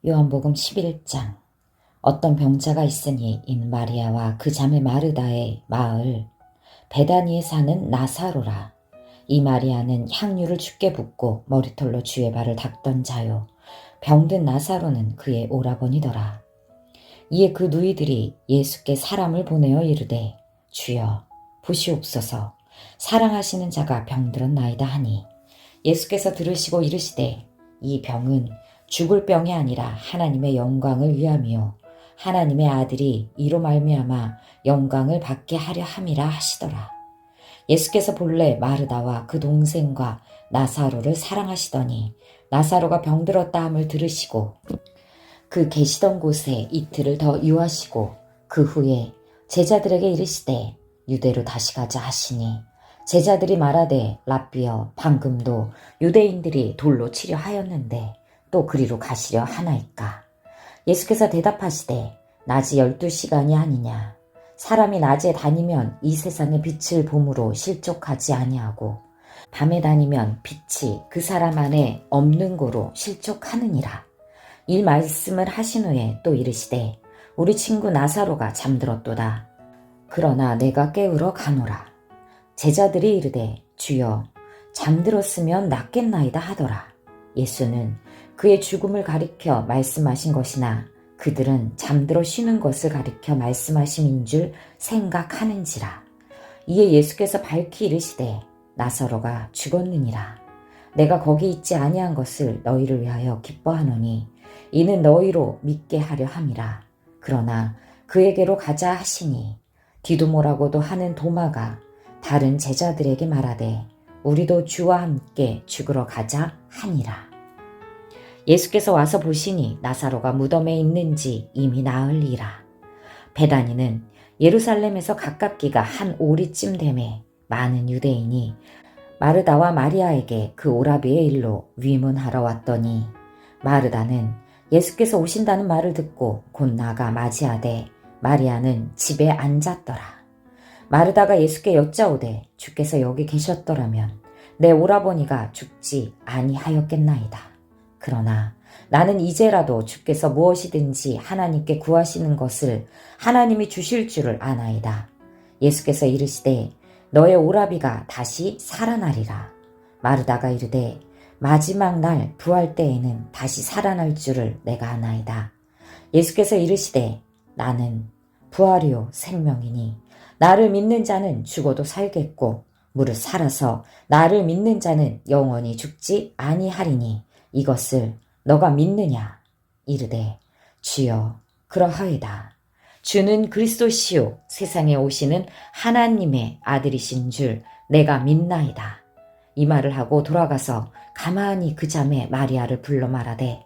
요한복음 11장. 어떤 병자가 있으니 이는 마리아와 그 자매 마르다의 마을 베다니에 사는 나사로라. 이 마리아는 향유를 주께 붓고 머리털로 주의 발을 닦던 자요, 병든 나사로는 그의 오라버니더라. 이에 그 누이들이 예수께 사람을 보내어 이르되, 주여 보시옵소서, 사랑하시는 자가 병들었나이다 하니, 예수께서 들으시고 이르시되, 이 병은 죽을 병이 아니라 하나님의 영광을 위함이요 하나님의 아들이 이로 말미암아 영광을 받게 하려 함이라 하시더라. 예수께서 본래 마르다와 그 동생과 나사로를 사랑하시더니 나사로가 병들었다 함을 들으시고 그 계시던 곳에 이틀을 더 유하시고 그 후에 제자들에게 이르시되 유대로 다시 가자 하시니, 제자들이 말하되 랍비여, 방금도 유대인들이 돌로 치려 하였는데 또 그리로 가시려 하나이까? 예수께서 대답하시되 낮이 12시간이 아니냐? 사람이 낮에 다니면 이 세상의 빛을 봄으로 실족하지 아니하고 밤에 다니면 빛이 그 사람 안에 없는 고로 실족하느니라. 이 말씀을 하신 후에 또 이르시되 우리 친구 나사로가 잠들었도다. 그러나 내가 깨우러 가노라. 제자들이 이르되 주여, 잠들었으면 낫겠나이다 하더라. 예수는 그의 죽음을 가리켜 말씀하신 것이나 그들은 잠들어 쉬는 것을 가리켜 말씀하심인 줄 생각하는지라. 이에 예수께서 밝히 이르시되 나사로가 죽었느니라. 내가 거기 있지 아니한 것을 너희를 위하여 기뻐하노니 이는 너희로 믿게 하려 함이라. 그러나 그에게로 가자 하시니, 디두모라고도 하는 도마가 다른 제자들에게 말하되 우리도 주와 함께 죽으러 가자 하니라. 예수께서 와서 보시니 나사로가 무덤에 있는지 이미 나흘이라. 베다니는 예루살렘에서 가깝기가 한 오리쯤 되매 많은 유대인이 마르다와 마리아에게 그 오라비의 일로 위문하러 왔더니, 마르다는 예수께서 오신다는 말을 듣고 곧 나가 맞이하되 마리아는 집에 앉았더라. 마르다가 예수께 여짜오되 주께서 여기 계셨더라면 내 오라버니가 죽지 아니하였겠나이다. 그러나 나는 이제라도 주께서 무엇이든지 하나님께 구하시는 것을 하나님이 주실 줄을 아나이다. 예수께서 이르시되 너의 오라비가 다시 살아나리라. 마르다가 이르되 마지막 날 부활 때에는 다시 살아날 줄을 내가 아나이다. 예수께서 이르시되 나는 부활이요 생명이니 나를 믿는 자는 죽어도 살겠고 무릇 살아서 나를 믿는 자는 영원히 죽지 아니하리니 이것을 너가 믿느냐? 이르되 주여 그러하이다. 주는 그리스도시요 세상에 오시는 하나님의 아들이신 줄 내가 믿나이다. 이 말을 하고 돌아가서 가만히 그 자매 마리아를 불러 말하되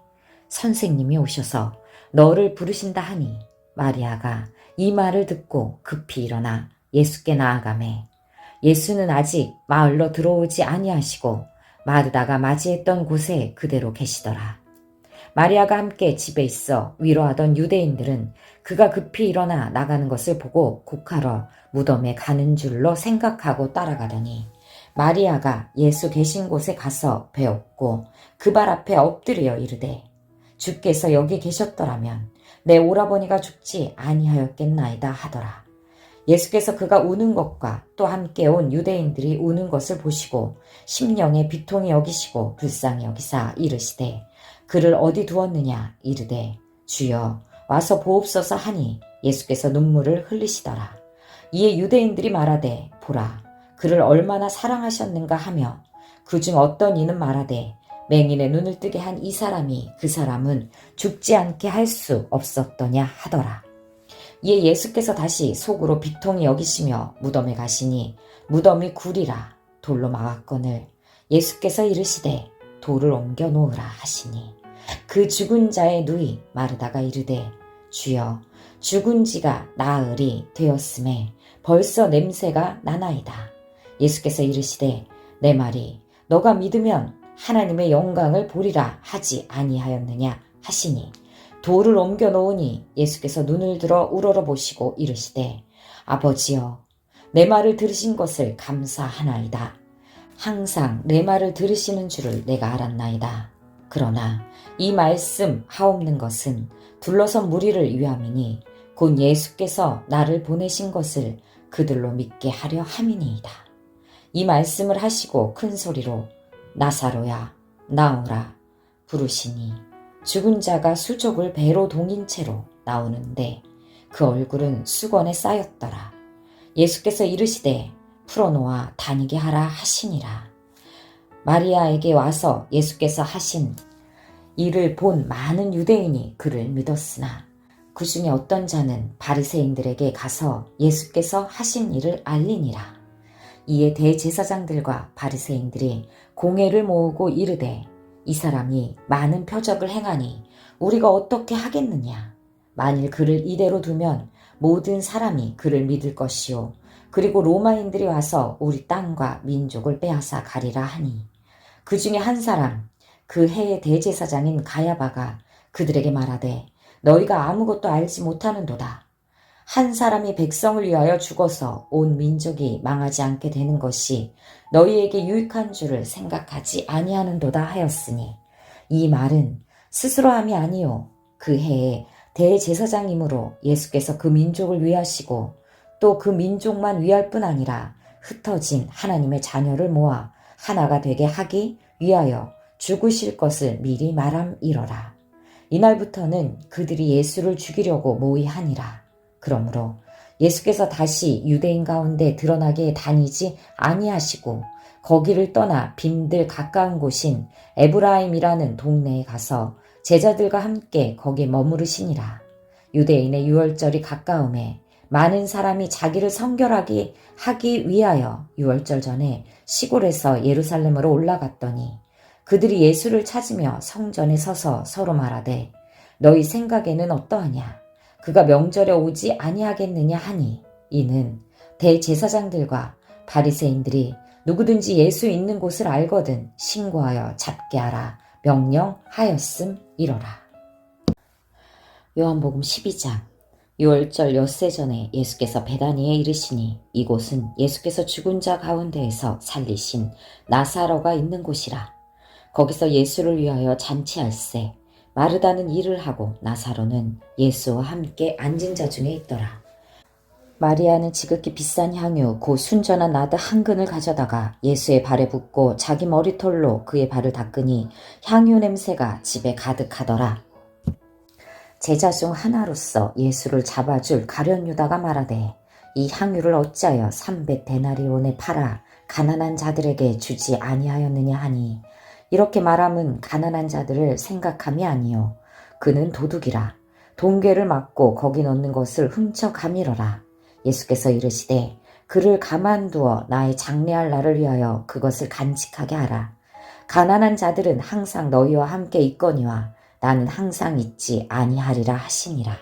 선생님이 오셔서 너를 부르신다 하니, 마리아가 이 말을 듣고 급히 일어나 예수께 나아가매 예수는 아직 마을로 들어오지 아니하시고 마르다가 맞이했던 곳에 그대로 계시더라. 마리아가 함께 집에 있어 위로하던 유대인들은 그가 급히 일어나 나가는 것을 보고 곡하러 무덤에 가는 줄로 생각하고 따라가더니, 마리아가 예수 계신 곳에 가서 배웠고 그 발 앞에 엎드려 이르되 주께서 여기 계셨더라면 내 오라버니가 죽지 아니하였겠나이다 하더라. 예수께서 그가 우는 것과 또 함께 온 유대인들이 우는 것을 보시고 심령에 비통히 여기시고 불쌍히 여기사 이르시되 그를 어디 두었느냐? 이르되 주여 와서 보옵소서 하니 예수께서 눈물을 흘리시더라. 이에 유대인들이 말하되 보라, 그를 얼마나 사랑하셨는가 하며 그중 어떤 이는 말하되 맹인의 눈을 뜨게 한 이 사람이 그 사람은 죽지 않게 할 수 없었더냐 하더라. 이에 예수께서 다시 속으로 비통히 여기시며 무덤에 가시니 무덤이 굴이라 돌로 막았거늘 예수께서 이르시되 돌을 옮겨 놓으라 하시니, 그 죽은 자의 누이 마르다가 이르되 주여 죽은 지가 나흘이 되었음에 벌써 냄새가 나나이다. 예수께서 이르시되 내 말이 너가 믿으면 하나님의 영광을 보리라 하지 아니하였느냐 하시니, 돌을 옮겨 놓으니 예수께서 눈을 들어 우러러 보시고 이르시되 아버지여, 내 말을 들으신 것을 감사하나이다. 항상 내 말을 들으시는 줄을 내가 알았나이다. 그러나 이 말씀 하옵는 것은 둘러선 무리를 위함이니 곧 예수께서 나를 보내신 것을 그들로 믿게 하려 함이니이다. 이 말씀을 하시고 큰 소리로 나사로야 나오라 부르시니 죽은 자가 수족을 배로 동인 채로 나오는데 그 얼굴은 수건에 쌓였더라. 예수께서 이르시되 풀어놓아 다니게 하라 하시니라. 마리아에게 와서 예수께서 하신 이를 본 많은 유대인이 그를 믿었으나 그 중에 어떤 자는 바리새인들에게 가서 예수께서 하신 일을 알리니라. 이에 대제사장들과 바리새인들이 공회를 모으고 이르되 이 사람이 많은 표적을 행하니 우리가 어떻게 하겠느냐. 만일 그를 이대로 두면 모든 사람이 그를 믿을 것이요 그리고 로마인들이 와서 우리 땅과 민족을 빼앗아 가리라 하니 그 중에 한 사람 그 해의 대제사장인 가야바가 그들에게 말하되 너희가 아무것도 알지 못하는도다. 한 사람이 백성을 위하여 죽어서 온 민족이 망하지 않게 되는 것이 너희에게 유익한 줄을 생각하지 아니하는도다 하였으니 이 말은 스스로 함이 아니요 그 해에 대제사장이므로 예수께서 그 민족을 위하시고 또 그 민족만 위할 뿐 아니라 흩어진 하나님의 자녀를 모아 하나가 되게 하기 위하여 죽으실 것을 미리 말함이러라. 이날부터는 그들이 예수를 죽이려고 모의하니라. 그러므로 예수께서 다시 유대인 가운데 드러나게 다니지 아니하시고 거기를 떠나 빈들 가까운 곳인 에브라임이라는 동네에 가서 제자들과 함께 거기 머무르시니라. 유대인의 유월절이 가까움에 많은 사람이 자기를 성결하게 하기 위하여 유월절 전에 시골에서 예루살렘으로 올라갔더니 그들이 예수를 찾으며 성전에 서서 서로 말하되 너희 생각에는 어떠하냐? 그가 명절에 오지 아니하겠느냐 하니 이는 대제사장들과 바리새인들이 누구든지 예수 있는 곳을 알거든 신고하여 잡게 하라 명령하였음이로라. 요한복음 12장. 유월절 엿새 전에 예수께서 베다니에 이르시니 이곳은 예수께서 죽은 자 가운데에서 살리신 나사로가 있는 곳이라. 거기서 예수를 위하여 잔치할세 마르다는 일을 하고 나사로는 예수와 함께 앉은 자 중에 있더라. 마리아는 지극히 비싼 향유 곧 순전한 나드 한 근을 가져다가 예수의 발에 붓고 자기 머리털로 그의 발을 닦으니 향유 냄새가 집에 가득하더라. 제자 중 하나로서 예수를 잡아줄 가룟 유다가 말하되 이 향유를 어찌하여 300데나리온에 팔아 가난한 자들에게 주지 아니하였느냐 하니 이렇게 말함은 가난한 자들을 생각함이 아니요 그는 도둑이라 동궤를 막고 거기 넣는 것을 훔쳐 가밀어라. 예수께서 이르시되 그를 가만두어 나의 장례할 날을 위하여 그것을 간직하게 하라. 가난한 자들은 항상 너희와 함께 있거니와 나는 항상 있지 아니하리라 하시니라.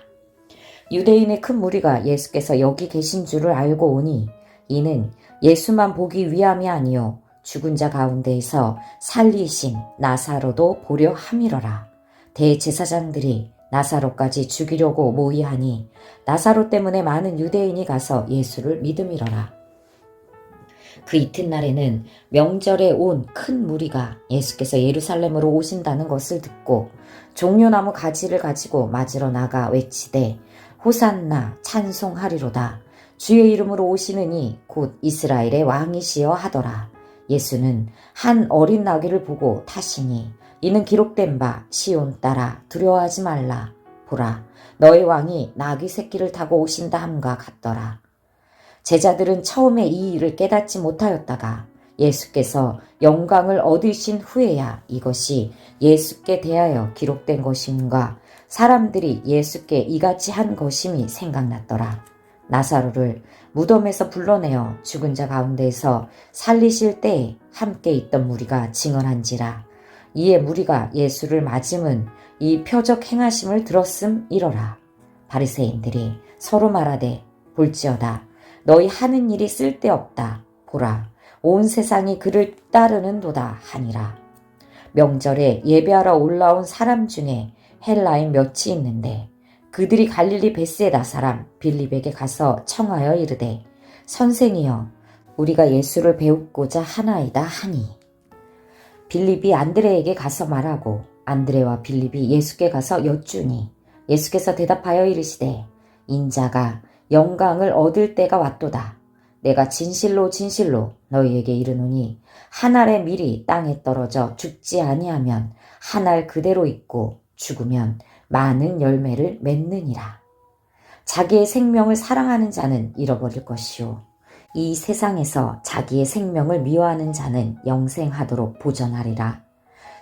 유대인의 큰 무리가 예수께서 여기 계신 줄을 알고 오니 이는 예수만 보기 위함이 아니요 죽은 자 가운데에서 살리신 나사로도 보려 함이러라. 대제사장들이 나사로까지 죽이려고 모의하니 나사로 때문에 많은 유대인이 가서 예수를 믿음이러라. 그 이튿날에는 명절에 온 큰 무리가 예수께서 예루살렘으로 오신다는 것을 듣고 종려나무 가지를 가지고 맞으러 나가 외치되 호산나 찬송하리로다. 주의 이름으로 오시는 이 곧 이스라엘의 왕이시여 하더라. 예수는 한 어린 나귀를 보고 타시니 이는 기록된 바 시온 딸아 두려워하지 말라. 보라 너의 왕이 나귀 새끼를 타고 오신다 함과 같더라. 제자들은 처음에 이 일을 깨닫지 못하였다가 예수께서 영광을 얻으신 후에야 이것이 예수께 대하여 기록된 것임과 사람들이 예수께 이같이 한 것임이 생각났더라. 나사로를 무덤에서 불러내어 죽은 자 가운데에서 살리실 때에 함께 있던 무리가 증언한지라. 이에 무리가 예수를 맞음은 이 표적 행하심을 들었음이러라. 바리새인들이 서로 말하되 볼지어다 너희 하는 일이 쓸데없다. 보라 온 세상이 그를 따르는도다 하니라. 명절에 예배하러 올라온 사람 중에 헬라인 몇이 있는데 그들이 갈릴리 베스에다 사람 빌립에게 가서 청하여 이르되 선생이여 우리가 예수를 배우고자 하나이다 하니 빌립이 안드레에게 가서 말하고 안드레와 빌립이 예수께 가서 여쭈니 예수께서 대답하여 이르시되 인자가 영광을 얻을 때가 왔도다. 내가 진실로 진실로 너희에게 이르노니 한 알의 밀이 땅에 떨어져 죽지 아니하면 한 알 그대로 있고 죽으면 많은 열매를 맺느니라. 자기의 생명을 사랑하는 자는 잃어버릴 것이요 이 세상에서 자기의 생명을 미워하는 자는 영생하도록 보전하리라.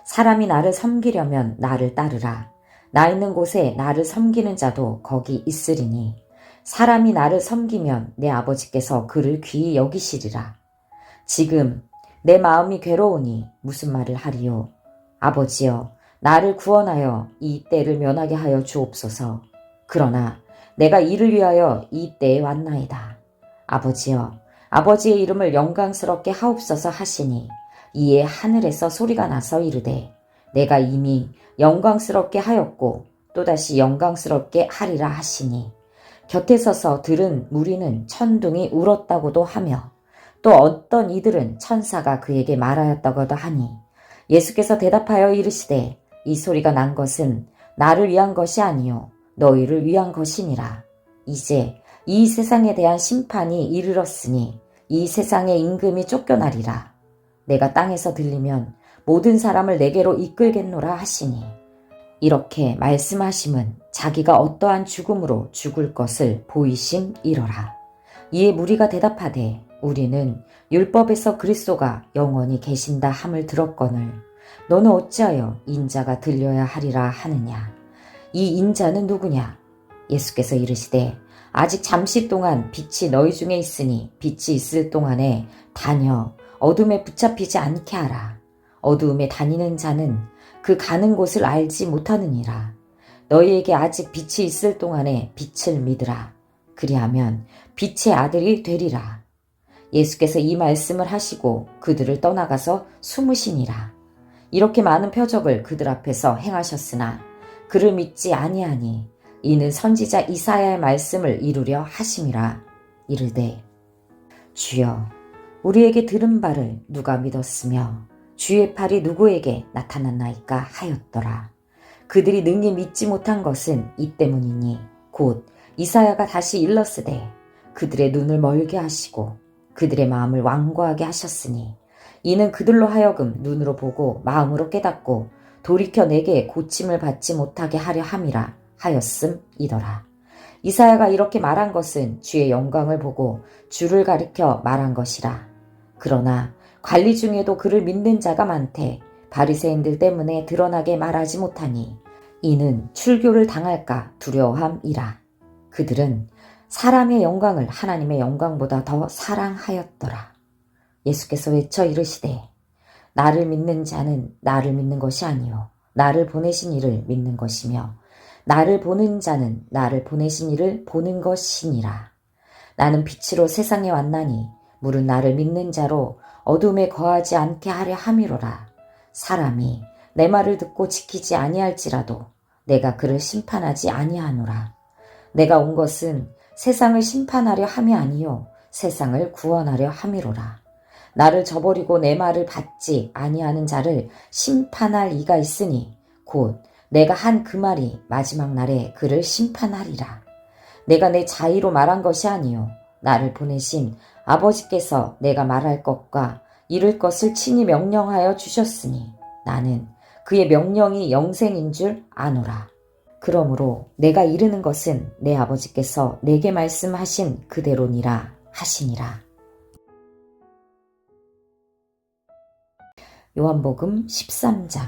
사람이 나를 섬기려면 나를 따르라. 나 있는 곳에 나를 섬기는 자도 거기 있으리니 사람이 나를 섬기면 내 아버지께서 그를 귀히 여기시리라. 지금 내 마음이 괴로우니 무슨 말을 하리요. 아버지여 나를 구원하여 이 때를 면하게 하여 주옵소서. 그러나 내가 이를 위하여 이 때에 왔나이다. 아버지여 아버지의 이름을 영광스럽게 하옵소서 하시니 이에 하늘에서 소리가 나서 이르되 내가 이미 영광스럽게 하였고 또다시 영광스럽게 하리라 하시니 곁에 서서 들은 무리는 천둥이 울었다고도 하며 또 어떤 이들은 천사가 그에게 말하였다고도 하니 예수께서 대답하여 이르시되 이 소리가 난 것은 나를 위한 것이 아니요 너희를 위한 것이니라. 이제 이 세상에 대한 심판이 이르렀으니 이 세상의 임금이 쫓겨나리라. 내가 땅에서 들리면 모든 사람을 내게로 이끌겠노라 하시니 이렇게 말씀하심은 자기가 어떠한 죽음으로 죽을 것을 보이심이러라. 이에 무리가 대답하되 우리는 율법에서 그리스도가 영원히 계신다 함을 들었거늘 너는 어찌하여 인자가 들려야 하리라 하느냐. 이 인자는 누구냐. 예수께서 이르시되 아직 잠시 동안 빛이 너희 중에 있으니 빛이 있을 동안에 다녀 어둠에 붙잡히지 않게 하라. 어두움에 다니는 자는 그 가는 곳을 알지 못하느니라. 너희에게 아직 빛이 있을 동안에 빛을 믿으라. 그리하면 빛의 아들이 되리라. 예수께서 이 말씀을 하시고 그들을 떠나가서 숨으시니라. 이렇게 많은 표적을 그들 앞에서 행하셨으나 그를 믿지 아니하니 이는 선지자 이사야의 말씀을 이루려 하심이라. 이르되 주여 우리에게 들은 바를 누가 믿었으며 주의 팔이 누구에게 나타났나이까 하였더라. 그들이 능히 믿지 못한 것은 이 때문이니 곧 이사야가 다시 일렀으되 그들의 눈을 멀게 하시고 그들의 마음을 완고하게 하셨으니 이는 그들로 하여금 눈으로 보고 마음으로 깨닫고 돌이켜 내게 고침을 받지 못하게 하려 함이라 하였음이더라. 이사야가 이렇게 말한 것은 주의 영광을 보고 주를 가리켜 말한 것이라. 그러나 관리 중에도 그를 믿는 자가 많되 바리새인들 때문에 드러나게 말하지 못하니 이는 출교를 당할까 두려워함이라. 그들은 사람의 영광을 하나님의 영광보다 더 사랑하였더라. 예수께서 외쳐 이르시되 나를 믿는 자는 나를 믿는 것이 아니요 나를 보내신 이를 믿는 것이며 나를 보는 자는 나를 보내신 이를 보는 것이니라. 나는 빛으로 세상에 왔나니 물은 나를 믿는 자로 어둠에 거하지 않게 하려 함이로라. 사람이 내 말을 듣고 지키지 아니할지라도 내가 그를 심판하지 아니하노라. 내가 온 것은 세상을 심판하려 함이 아니요 세상을 구원하려 함이로라. 나를 저버리고 내 말을 받지 아니하는 자를 심판할 이가 있으니 곧 내가 한 그 말이 마지막 날에 그를 심판하리라. 내가 내 자의로 말한 것이 아니요 나를 보내신 아버지께서 내가 말할 것과 이룰 것을 친히 명령하여 주셨으니 나는 그의 명령이 영생인 줄 아노라. 그러므로 내가 이르는 것은 내 아버지께서 내게 말씀하신 그대로니라 하시니라. 요한복음 13장.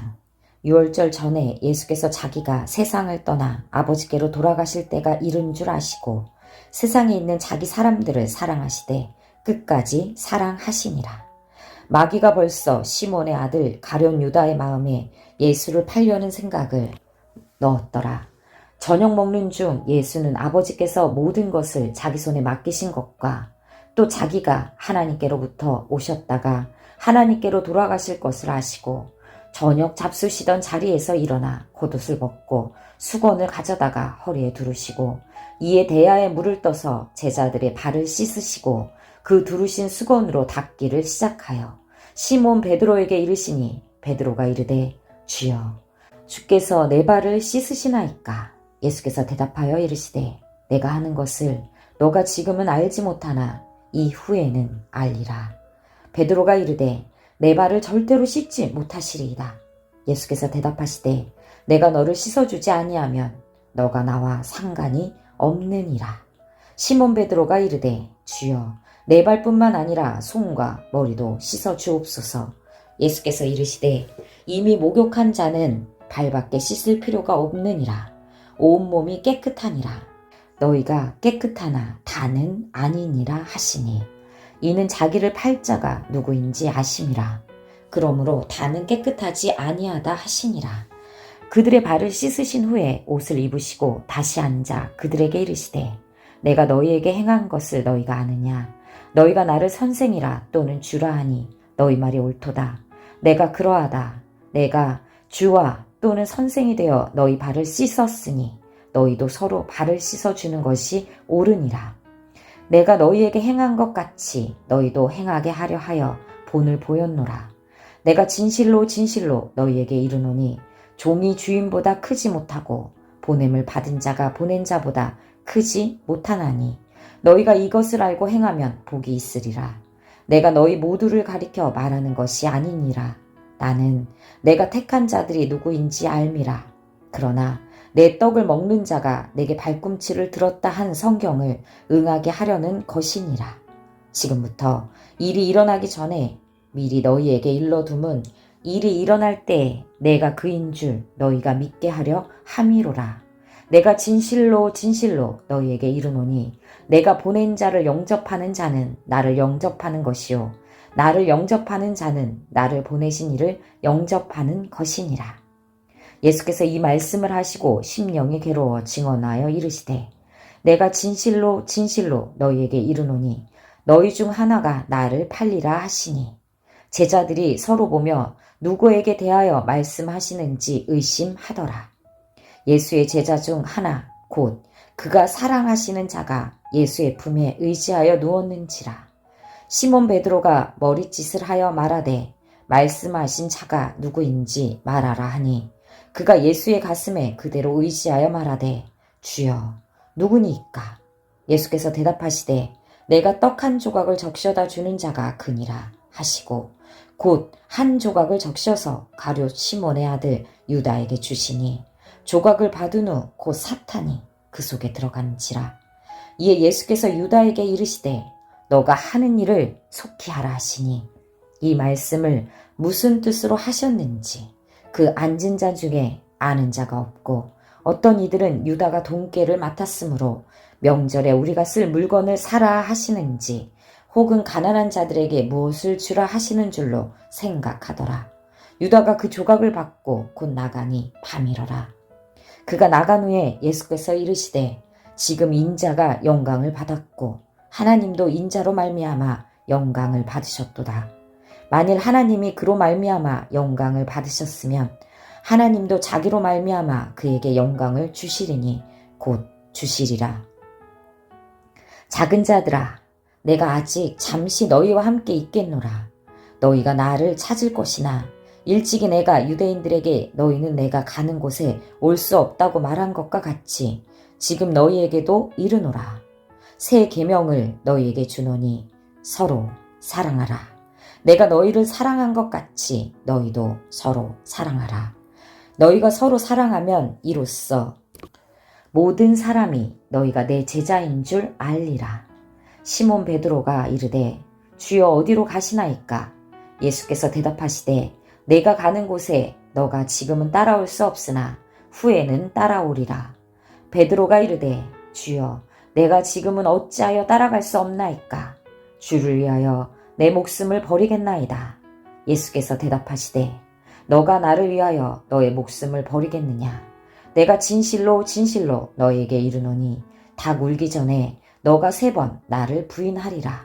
유월절 전에 예수께서 자기가 세상을 떠나 아버지께로 돌아가실 때가 이른 줄 아시고 세상에 있는 자기 사람들을 사랑하시되 끝까지 사랑하시니라. 마귀가 벌써 시몬의 아들 가룟 유다의 마음에 예수를 팔려는 생각을 넣었더라. 저녁 먹는 중 예수는 아버지께서 모든 것을 자기 손에 맡기신 것과 또 자기가 하나님께로부터 오셨다가 하나님께로 돌아가실 것을 아시고 저녁 잡수시던 자리에서 일어나 겉옷을 벗고 수건을 가져다가 허리에 두르시고 이에 대야에 물을 떠서 제자들의 발을 씻으시고 그 두르신 수건으로 닦기를 시작하여 시몬 베드로에게 이르시니 베드로가 이르되 주여 주께서 내 발을 씻으시나이까? 예수께서 대답하여 이르시되 내가 하는 것을 너가 지금은 알지 못하나 이후에는 알리라. 베드로가 이르되 내 발을 절대로 씻지 못하시리이다. 예수께서 대답하시되 내가 너를 씻어주지 아니하면 너가 나와 상관이 없느니라. 시몬 베드로가 이르되 주여 내 발뿐만 아니라 손과 머리도 씻어 주옵소서. 예수께서 이르시되 이미 목욕한 자는 발밖에 씻을 필요가 없느니라. 온몸이 깨끗하니라. 너희가 깨끗하나 다는 아니니라 하시니 이는 자기를 팔 자가 누구인지 아심이라. 그러므로 다는 깨끗하지 아니하다 하시니라. 그들의 발을 씻으신 후에 옷을 입으시고 다시 앉아 그들에게 이르시되 내가 너희에게 행한 것을 너희가 아느냐? 너희가 나를 선생이라 또는 주라 하니 너희 말이 옳도다. 내가 그러하다. 내가 주와 또는 선생이 되어 너희 발을 씻었으니 너희도 서로 발을 씻어주는 것이 옳으니라. 내가 너희에게 행한 것 같이 너희도 행하게 하려 하여 본을 보였노라. 내가 진실로 진실로 너희에게 이르노니 종이 주인보다 크지 못하고 보냄을 받은 자가 보낸 자보다 크지 못하나니 너희가 이것을 알고 행하면 복이 있으리라. 내가 너희 모두를 가리켜 말하는 것이 아니니라. 나는 내가 택한 자들이 누구인지 알미라. 그러나 내 떡을 먹는 자가 내게 발꿈치를 들었다 한 성경을 응하게 하려는 것이니라. 지금부터 일이 일어나기 전에 미리 너희에게 일러둠은 일이 일어날 때에 내가 그인 줄 너희가 믿게 하려 함이로라. 내가 진실로 진실로 너희에게 이르노니 내가 보낸 자를 영접하는 자는 나를 영접하는 것이요 나를 영접하는 자는 나를 보내신 이를 영접하는 것이니라. 예수께서 이 말씀을 하시고 심령이 괴로워 증언하여 이르시되 내가 진실로 진실로 너희에게 이르노니 너희 중 하나가 나를 팔리라 하시니 제자들이 서로 보며 누구에게 대하여 말씀하시는지 의심하더라. 예수의 제자 중 하나 곧 그가 사랑하시는 자가 예수의 품에 의지하여 누웠는지라. 시몬 베드로가 머리짓을 하여 말하되 말씀하신 자가 누구인지 말하라 하니 그가 예수의 가슴에 그대로 의지하여 말하되 주여 누구니이까? 예수께서 대답하시되 내가 떡 한 조각을 적셔다 주는 자가 그니라 하시고 곧 한 조각을 적셔서 가룟 시몬의 아들 유다에게 주시니 조각을 받은 후 곧 사탄이 그 속에 들어간지라. 이에 예수께서 유다에게 이르시되 너가 하는 일을 속히 하라 하시니 이 말씀을 무슨 뜻으로 하셨는지 그 앉은 자 중에 아는 자가 없고 어떤 이들은 유다가 돈깨를 맡았으므로 명절에 우리가 쓸 물건을 사라 하시는지 혹은 가난한 자들에게 무엇을 주라 하시는 줄로 생각하더라. 유다가 그 조각을 받고 곧 나가니 밤이러라. 그가 나간 후에 예수께서 이르시되 지금 인자가 영광을 받았고 하나님도 인자로 말미암아 영광을 받으셨도다. 만일 하나님이 그로 말미암아 영광을 받으셨으면 하나님도 자기로 말미암아 그에게 영광을 주시리니 곧 주시리라. 작은 자들아 내가 아직 잠시 너희와 함께 있겠노라. 너희가 나를 찾을 것이나 일찍이 내가 유대인들에게 너희는 내가 가는 곳에 올 수 없다고 말한 것과 같이 지금 너희에게도 이르노라. 새 계명을 너희에게 주노니 서로 사랑하라. 내가 너희를 사랑한 것 같이 너희도 서로 사랑하라. 너희가 서로 사랑하면 이로써 모든 사람이 너희가 내 제자인 줄 알리라. 시몬 베드로가 이르되 주여 어디로 가시나이까? 예수께서 대답하시되 내가 가는 곳에 너가 지금은 따라올 수 없으나 후에는 따라오리라. 베드로가 이르되 주여 내가 지금은 어찌하여 따라갈 수 없나이까? 주를 위하여 내 목숨을 버리겠나이다. 예수께서 대답하시되 너가 나를 위하여 너의 목숨을 버리겠느냐? 내가 진실로 진실로 너에게 이르노니 닭 울기 전에 너가 3번 나를 부인하리라.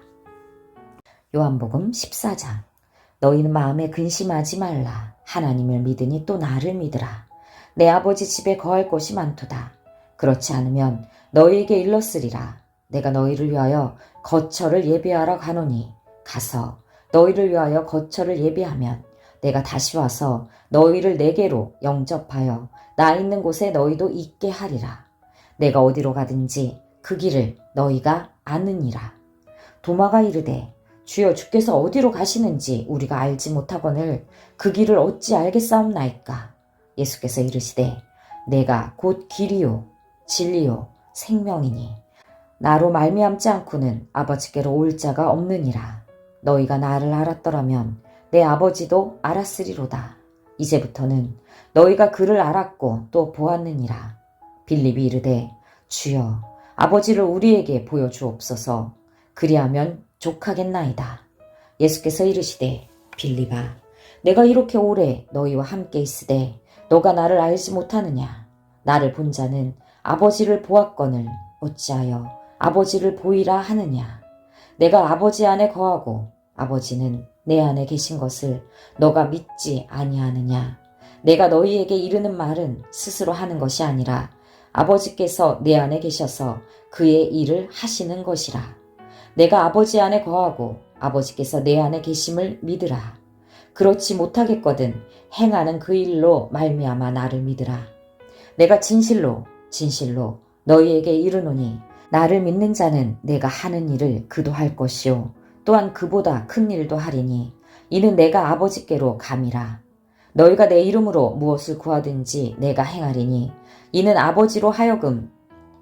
요한복음 14장. 너희는 마음에 근심하지 말라. 하나님을 믿으니 또 나를 믿으라. 내 아버지 집에 거할 곳이 많도다. 그렇지 않으면 너희에게 일렀으리라. 내가 너희를 위하여 거처를 예비하러 가노니 가서 너희를 위하여 거처를 예비하면 내가 다시 와서 너희를 내게로 영접하여 나 있는 곳에 너희도 있게 하리라. 내가 어디로 가든지 그 길을 너희가 아느니라. 도마가 이르되 주여 주께서 어디로 가시는지 우리가 알지 못하거늘 그 길을 어찌 알겠사옵나이까. 예수께서 이르시되 내가 곧 길이요 진리요 생명이니 나로 말미암지 않고는 아버지께로 올 자가 없느니라. 너희가 나를 알았더라면 내 아버지도 알았으리로다. 이제부터는 너희가 그를 알았고 또 보았느니라. 빌립이 이르되 주여 아버지를 우리에게 보여주옵소서. 그리하면 족하겠나이다. 예수께서 이르시되 빌립아 내가 이렇게 오래 너희와 함께 있으되 너가 나를 알지 못하느냐. 나를 본 자는 아버지를 보았거늘 어찌하여 아버지를 보이라 하느냐. 내가 아버지 안에 거하고 아버지는 내 안에 계신 것을 너가 믿지 아니하느냐. 내가 너희에게 이르는 말은 스스로 하는 것이 아니라 아버지께서 내 안에 계셔서 그의 일을 하시는 것이라. 내가 아버지 안에 거하고 아버지께서 내 안에 계심을 믿으라. 그렇지 못하겠거든 행하는 그 일로 말미암아 나를 믿으라. 내가 진실로 진실로 너희에게 이르노니 나를 믿는 자는 내가 하는 일을 그도 할 것이요 또한 그보다 큰 일도 하리니 이는 내가 아버지께로 감이라. 너희가 내 이름으로 무엇을 구하든지 내가 행하리니 이는 아버지로 하여금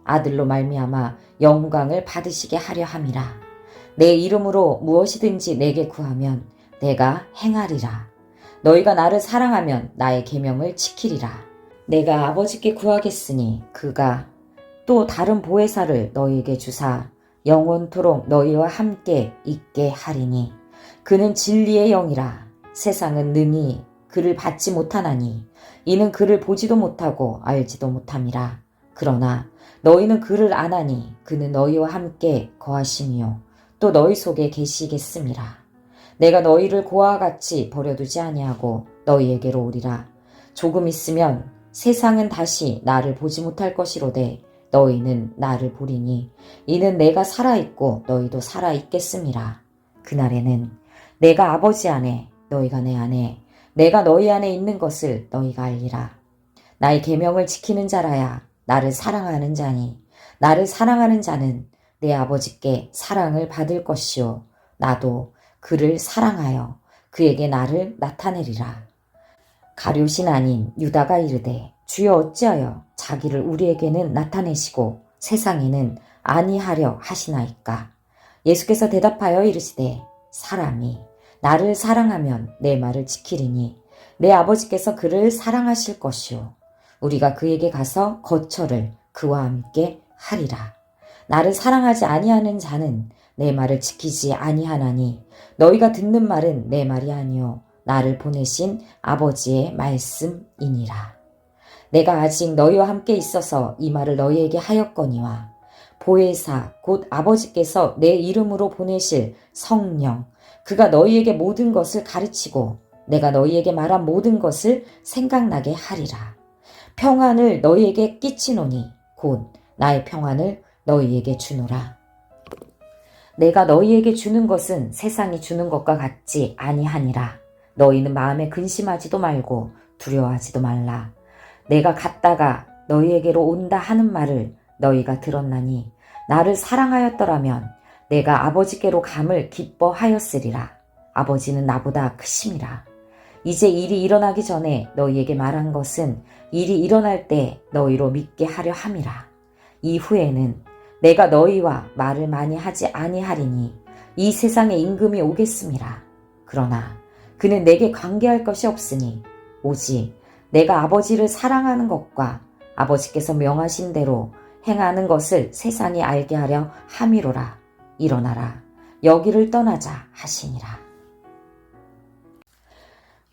아들로 말미암아 영광을 받으시게 하려 함이라. 내 이름으로 무엇이든지 내게 구하면 내가 행하리라. 너희가 나를 사랑하면 나의 계명을 지키리라. 내가 아버지께 구하겠으니 그가 또 다른 보혜사를 너희에게 주사 영원토록 너희와 함께 있게 하리니 그는 진리의 영이라. 세상은 능히 그를 받지 못하나니 이는 그를 보지도 못하고 알지도 못함이라. 그러나 너희는 그를 아나니 그는 너희와 함께 거하심이요 또 너희 속에 계시겠음이라. 내가 너희를 고아와 같이 버려두지 아니하고 너희에게로 오리라. 조금 있으면 세상은 다시 나를 보지 못할 것이로되 너희는 나를 보리니 이는 내가 살아있고 너희도 살아있겠음이라. 그날에는 내가 아버지 안에 너희가 내 안에 내가 너희 안에 있는 것을 너희가 알리라. 나의 계명을 지키는 자라야 나를 사랑하는 자니 나를 사랑하는 자는 내 아버지께 사랑을 받을 것이요 나도 그를 사랑하여 그에게 나를 나타내리라. 가룟신 아닌 유다가 이르되 주여 어찌하여 자기를 우리에게는 나타내시고 세상에는 아니하려 하시나이까. 예수께서 대답하여 이르시되 사람이 나를 사랑하면 내 말을 지키리니 내 아버지께서 그를 사랑하실 것이요 우리가 그에게 가서 거처를 그와 함께 하리라. 나를 사랑하지 아니하는 자는 내 말을 지키지 아니하나니 너희가 듣는 말은 내 말이 아니요 나를 보내신 아버지의 말씀이니라. 내가 아직 너희와 함께 있어서 이 말을 너희에게 하였거니와 보혜사 곧 아버지께서 내 이름으로 보내실 성령 그가 너희에게 모든 것을 가르치고 내가 너희에게 말한 모든 것을 생각나게 하리라. 평안을 너희에게 끼치노니 곧 나의 평안을 너희에게 주노라. 내가 너희에게 주는 것은 세상이 주는 것과 같지 아니하니라. 너희는 마음에 근심하지도 말고 두려워하지도 말라. 내가 갔다가 너희에게로 온다 하는 말을 너희가 들었나니 나를 사랑하였더라면 내가 아버지께로 감을 기뻐하였으리라. 아버지는 나보다 크심이라. 이제 일이 일어나기 전에 너희에게 말한 것은 일이 일어날 때 너희로 믿게 하려 함이라. 이후에는 내가 너희와 말을 많이 하지 아니하리니 이 세상에 임금이 오겠음이라. 그러나 그는 내게 관계할 것이 없으니 오직 내가 아버지를 사랑하는 것과 아버지께서 명하신 대로 행하는 것을 세상이 알게 하려 함이로라. 일어나라 여기를 떠나자 하시니라.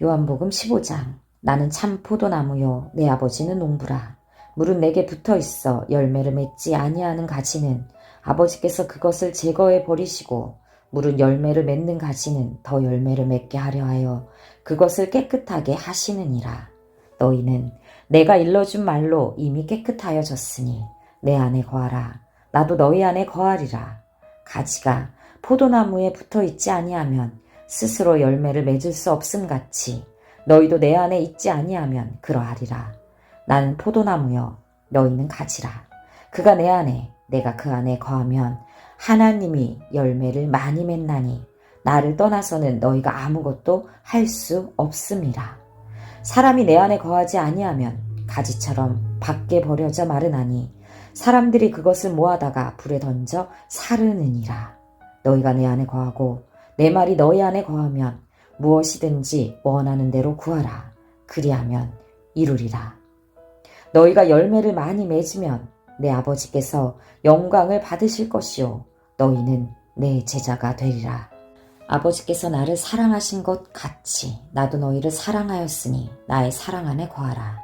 요한복음 15장. 나는 참 포도나무요 내 아버지는 농부라. 물은 내게 붙어있어 열매를 맺지 아니하는 가지는 아버지께서 그것을 제거해 버리시고 물은 열매를 맺는 가지는 더 열매를 맺게 하려 하여 그것을 깨끗하게 하시느니라. 너희는 내가 일러준 말로 이미 깨끗하여졌으니 내 안에 거하라. 나도 너희 안에 거하리라. 가지가 포도나무에 붙어있지 아니하면 스스로 열매를 맺을 수 없음같이 너희도 내 안에 있지 아니하면 그러하리라. 나는 포도나무여 너희는 가지라. 그가 내 안에 내가 그 안에 거하면 하나님이 열매를 많이 맺나니 나를 떠나서는 너희가 아무것도 할 수 없음이라. 사람이 내 안에 거하지 아니하면 가지처럼 밖에 버려져 마르나니 사람들이 그것을 모아다가 불에 던져 사르느니라. 너희가 내 안에 거하고 내 말이 너희 안에 거하면 무엇이든지 원하는 대로 구하라. 그리하면 이루리라. 너희가 열매를 많이 맺으면 내 아버지께서 영광을 받으실 것이요 너희는 내 제자가 되리라. 아버지께서 나를 사랑하신 것 같이 나도 너희를 사랑하였으니 나의 사랑 안에 거하라.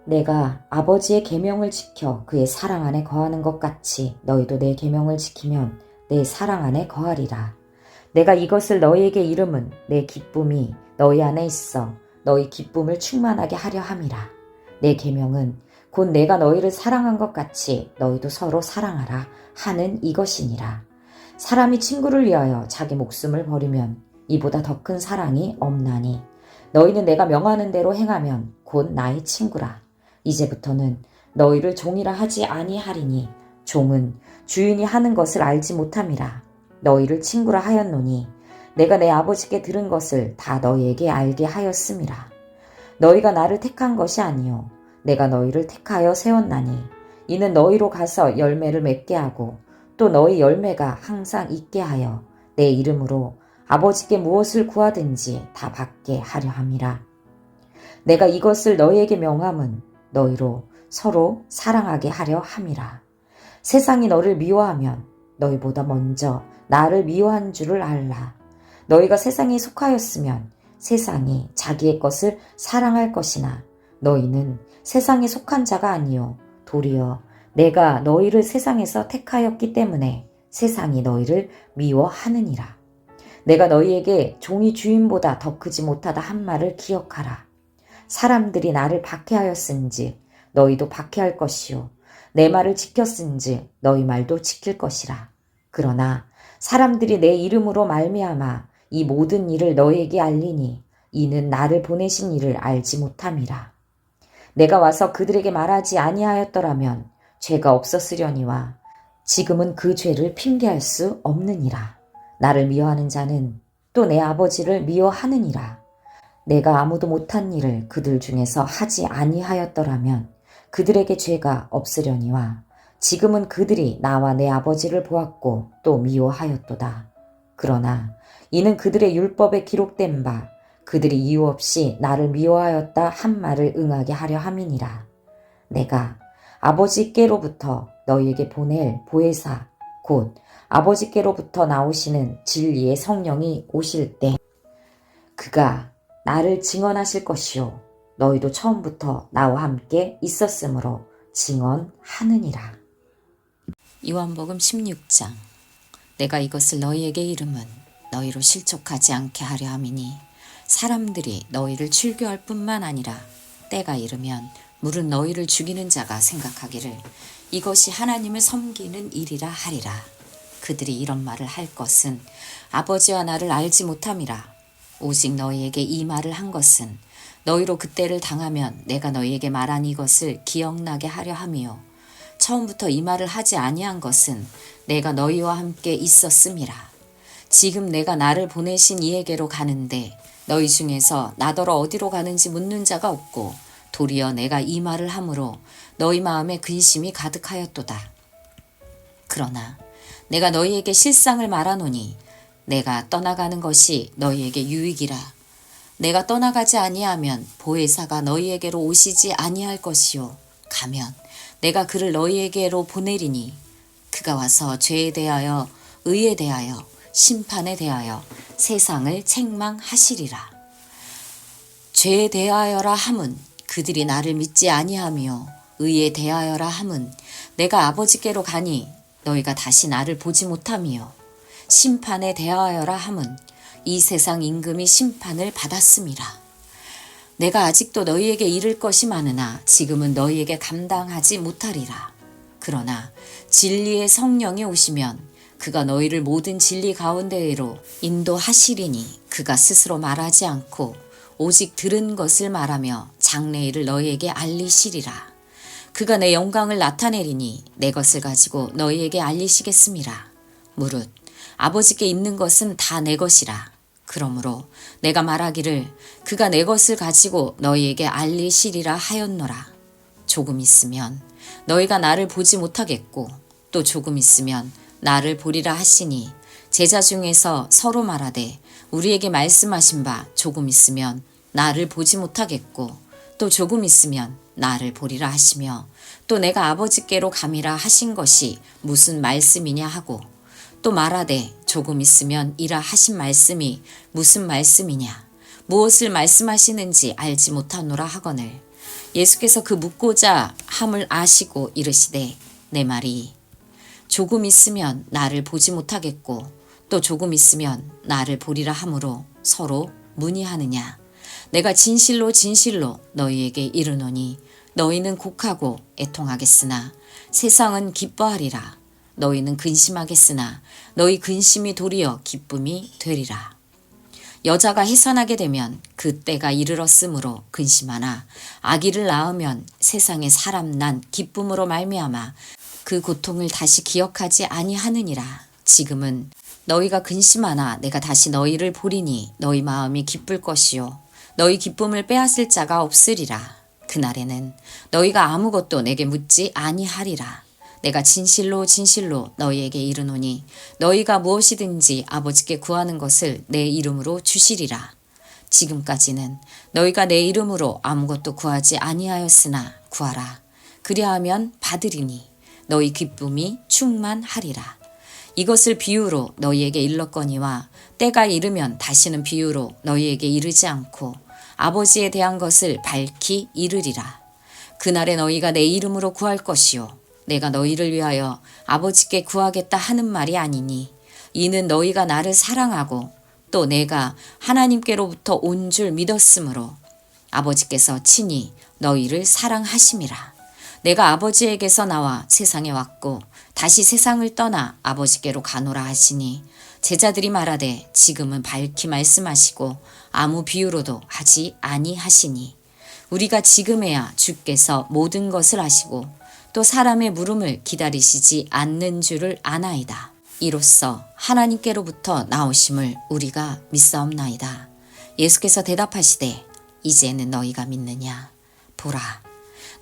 내가 아버지의 계명을 지켜 그의 사랑 안에 거하는 것 같이 너희도 내 계명을 지키면 내 사랑 안에 거하리라. 내가 이것을 너희에게 이름은 내 기쁨이 너희 안에 있어 너희 기쁨을 충만하게 하려 함이라. 내 계명은 곧 내가 너희를 사랑한 것 같이 너희도 서로 사랑하라 하는 이것이니라. 사람이 친구를 위하여 자기 목숨을 버리면 이보다 더 큰 사랑이 없나니 너희는 내가 명하는 대로 행하면 곧 나의 친구라. 이제부터는 너희를 종이라 하지 아니하리니 종은 주인이 하는 것을 알지 못함이라. 너희를 친구라 하였노니 내가 내 아버지께 들은 것을 다 너희에게 알게 하였음이라. 너희가 나를 택한 것이 아니요 내가 너희를 택하여 세웠나니 이는 너희로 가서 열매를 맺게 하고 또 너희 열매가 항상 있게 하여 내 이름으로 아버지께 무엇을 구하든지 다 받게 하려 함이라. 내가 이것을 너희에게 명함은 너희로 서로 사랑하게 하려 함이라. 세상이 너를 미워하면 너희보다 먼저 나를 미워한 줄을 알라. 너희가 세상에 속하였으면 세상이 자기의 것을 사랑할 것이나 너희는 세상에 속한 자가 아니요 도리어 내가 너희를 세상에서 택하였기 때문에 세상이 너희를 미워하느니라. 내가 너희에게 종이 주인보다 더 크지 못하다 한 말을 기억하라. 사람들이 나를 박해하였은지 너희도 박해할 것이요 내 말을 지켰은지 너희 말도 지킬 것이라. 그러나 사람들이 내 이름으로 말미암아 이 모든 일을 너희에게 알리니 이는 나를 보내신 이를 알지 못함이라. 내가 와서 그들에게 말하지 아니하였더라면 죄가 없었으려니와 지금은 그 죄를 핑계할 수 없느니라. 나를 미워하는 자는 또 내 아버지를 미워하느니라. 내가 아무도 못한 일을 그들 중에서 하지 아니하였더라면 그들에게 죄가 없으려니와 지금은 그들이 나와 내 아버지를 보았고 또 미워하였도다. 그러나 이는 그들의 율법에 기록된 바 그들이 이유 없이 나를 미워하였다 한 말을 응하게 하려 함이니라. 내가 아버지께로부터 너희에게 보낼 보혜사 곧 아버지께로부터 나오시는 진리의 성령이 오실 때 그가 나를 증언하실 것이요 너희도 처음부터 나와 함께 있었으므로 증언하느니라. 요한복음 16장. 내가 이것을 너희에게 이름은 너희로 실족하지 않게 하려 함이니 사람들이 너희를 출교할 뿐만 아니라 때가 이르면 물은 너희를 죽이는 자가 생각하기를 이것이 하나님을 섬기는 일이라 하리라. 그들이 이런 말을 할 것은 아버지와 나를 알지 못함이라. 오직 너희에게 이 말을 한 것은 너희로 그때를 당하면 내가 너희에게 말한 이것을 기억나게 하려 함이요 처음부터 이 말을 하지 아니한 것은 내가 너희와 함께 있었음이라. 지금 내가 나를 보내신 이에게로 가는데 너희 중에서 나더러 어디로 가는지 묻는 자가 없고 도리어 내가 이 말을 함으로 너희 마음에 근심이 가득하였도다. 그러나 내가 너희에게 실상을 말하노니 내가 떠나가는 것이 너희에게 유익이라. 내가 떠나가지 아니하면 보혜사가 너희에게로 오시지 아니할 것이요 가면 내가 그를 너희에게로 보내리니 그가 와서 죄에 대하여 의에 대하여 심판에 대하여 세상을 책망하시리라. 죄에 대하여라 함은 그들이 나를 믿지 아니하며 의에 대하여라 함은 내가 아버지께로 가니 너희가 다시 나를 보지 못하며 심판에 대하여라 함은 이 세상 임금이 심판을 받았음이라. 내가 아직도 너희에게 이를 것이 많으나 지금은 너희에게 감당하지 못하리라. 그러나 진리의 성령이 오시면 그가 너희를 모든 진리 가운데로 인도하시리니 그가 스스로 말하지 않고 오직 들은 것을 말하며 장래일을 너희에게 알리시리라. 그가 내 영광을 나타내리니 내 것을 가지고 너희에게 알리시겠음이라. 무릇 아버지께 있는 것은 다 내 것이라. 그러므로 내가 말하기를 그가 내 것을 가지고 너희에게 알리시리라 하였노라. 조금 있으면 너희가 나를 보지 못하겠고 또 조금 있으면 나를 보리라 하시니 제자 중에서 서로 말하되 우리에게 말씀하신 바 조금 있으면 나를 보지 못하겠고 또 조금 있으면 나를 보리라 하시며 또 내가 아버지께로 감이라 하신 것이 무슨 말씀이냐 하고 또 말하되 조금 있으면 이라 하신 말씀이 무슨 말씀이냐 무엇을 말씀하시는지 알지 못하노라 하거늘 예수께서 그 묻고자 함을 아시고 이르시되 내 말이 조금 있으면 나를 보지 못하겠고 또 조금 있으면 나를 보리라 하므로 서로 문의하느냐. 내가 진실로 진실로 너희에게 이르노니 너희는 곡하고 애통하겠으나 세상은 기뻐하리라. 너희는 근심하겠으나 너희 근심이 도리어 기쁨이 되리라. 여자가 해산하게 되면 그 때가 이르렀으므로 근심하나 아기를 낳으면 세상에 사람 난 기쁨으로 말미암아 그 고통을 다시 기억하지 아니하느니라. 지금은 너희가 근심하나 내가 다시 너희를 보리니 너희 마음이 기쁠 것이요 너희 기쁨을 빼앗을 자가 없으리라. 그날에는 너희가 아무것도 내게 묻지 아니하리라. 내가 진실로 진실로 너희에게 이르노니 너희가 무엇이든지 아버지께 구하는 것을 내 이름으로 주시리라. 지금까지는 너희가 내 이름으로 아무것도 구하지 아니하였으나 구하라. 그리하면 받으리니 너희 기쁨이 충만하리라. 이것을 비유로 너희에게 일렀거니와 때가 이르면 다시는 비유로 너희에게 이르지 않고 아버지에 대한 것을 밝히 이르리라. 그날에 너희가 내 이름으로 구할 것이요 내가 너희를 위하여 아버지께 구하겠다 하는 말이 아니니 이는 너희가 나를 사랑하고 또 내가 하나님께로부터 온 줄 믿었으므로 아버지께서 친히 너희를 사랑하심이라. 내가 아버지에게서 나와 세상에 왔고 다시 세상을 떠나 아버지께로 가노라 하시니 제자들이 말하되 지금은 밝히 말씀하시고 아무 비유로도 하지 아니하시니 우리가 지금에야 주께서 모든 것을 아시고 또 사람의 물음을 기다리시지 않는 줄을 아나이다. 이로써 하나님께로부터 나오심을 우리가 믿사옵나이다. 예수께서 대답하시되 이제는 너희가 믿느냐? 보라,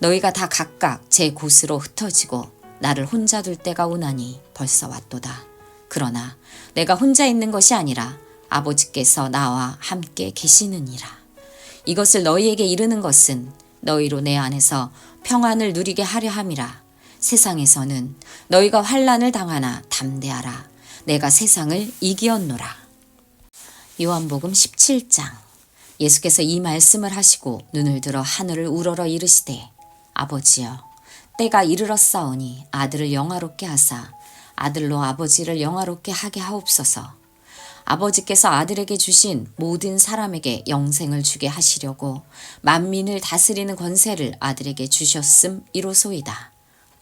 너희가 다 각각 제 곳으로 흩어지고 나를 혼자 둘 때가 오나니 벌써 왔도다. 그러나 내가 혼자 있는 것이 아니라 아버지께서 나와 함께 계시느니라. 이것을 너희에게 이르는 것은 너희로 내 안에서 평안을 누리게 하려 함이라. 세상에서는 너희가 환난을 당하나 담대하라. 내가 세상을 이기었노라. 요한복음 17장. 예수께서 이 말씀을 하시고 눈을 들어 하늘을 우러러 이르시되 아버지여 때가 이르렀사오니 아들을 영화롭게 하사 아들로 아버지를 영화롭게 하게 하옵소서. 아버지께서 아들에게 주신 모든 사람에게 영생을 주게 하시려고 만민을 다스리는 권세를 아들에게 주셨음 이로소이다.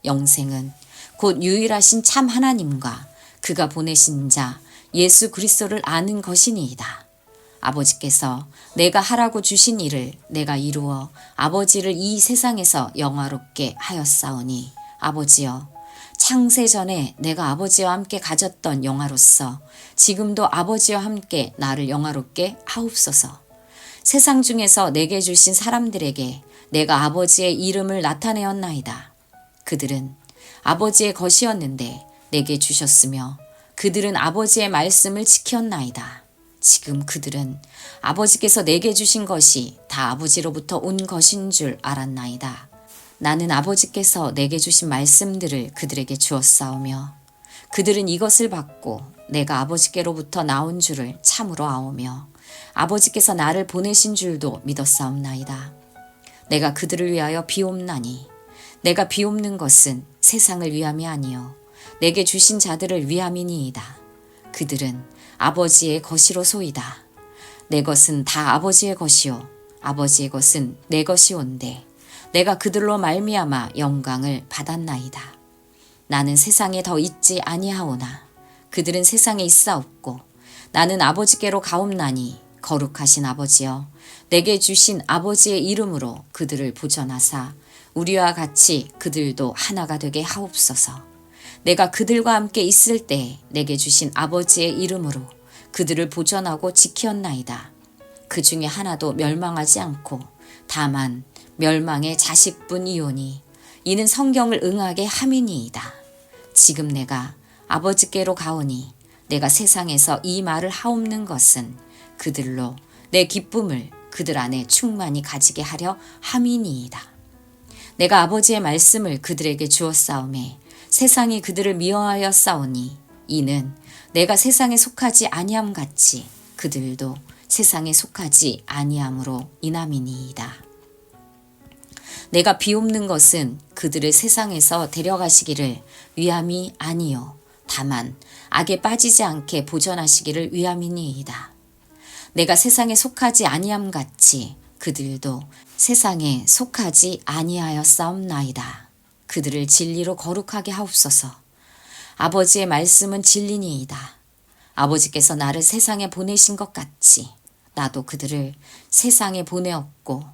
영생은 곧 유일하신 참 하나님과 그가 보내신 자 예수 그리스도를 아는 것이니이다. 아버지께서 내가 하라고 주신 일을 내가 이루어 아버지를 이 세상에서 영화롭게 하였사오니 아버지여 창세 전에 내가 아버지와 함께 가졌던 영화로서 지금도 아버지와 함께 나를 영화롭게 하옵소서. 세상 중에서 내게 주신 사람들에게 내가 아버지의 이름을 나타내었나이다. 그들은 아버지의 것이었는데 내게 주셨으며 그들은 아버지의 말씀을 지켰나이다. 지금 그들은 아버지께서 내게 주신 것이 다 아버지로부터 온 것인 줄 알았나이다. 나는 아버지께서 내게 주신 말씀들을 그들에게 주었사오며 그들은 이것을 받고 내가 아버지께로부터 나온 줄을 참으로 아오며 아버지께서 나를 보내신 줄도 믿었사옵나이다. 내가 그들을 위하여 비옵나니 내가 비옵는 것은 세상을 위함이 아니요 내게 주신 자들을 위함이니이다. 그들은 아버지의 것이로소이다. 내 것은 다 아버지의 것이요 아버지의 것은 내 것이온데 내가 그들로 말미암아 영광을 받았나이다. 나는 세상에 더 있지 아니하오나 그들은 세상에 있사옵고 나는 아버지께로 가옵나니 거룩하신 아버지여, 내게 주신 아버지의 이름으로 그들을 보전하사 우리와 같이 그들도 하나가 되게 하옵소서. 내가 그들과 함께 있을 때 내게 주신 아버지의 이름으로 그들을 보전하고 지켰나이다. 그 중에 하나도 멸망하지 않고 다만 멸망의 자식뿐이오니 이는 성경을 응하게 함이니이다. 지금 내가 아버지께로 가오니 내가 세상에서 이 말을 하옵는 것은 그들로 내 기쁨을 그들 안에 충만히 가지게 하려 함이니이다. 내가 아버지의 말씀을 그들에게 주었사오매 세상이 그들을 미워하여 싸우니 이는 내가 세상에 속하지 아니함 같이 그들도 세상에 속하지 아니함으로 인함이니이다. 내가 비옵는 것은 그들을 세상에서 데려가시기를 위함이 아니요 다만 악에 빠지지 않게 보전하시기를 위함이니이다. 내가 세상에 속하지 아니함 같이 그들도 세상에 속하지 아니하였사옵나이다. 그들을 진리로 거룩하게 하옵소서. 아버지의 말씀은 진리니이다. 아버지께서 나를 세상에 보내신 것 같이 나도 그들을 세상에 보내었고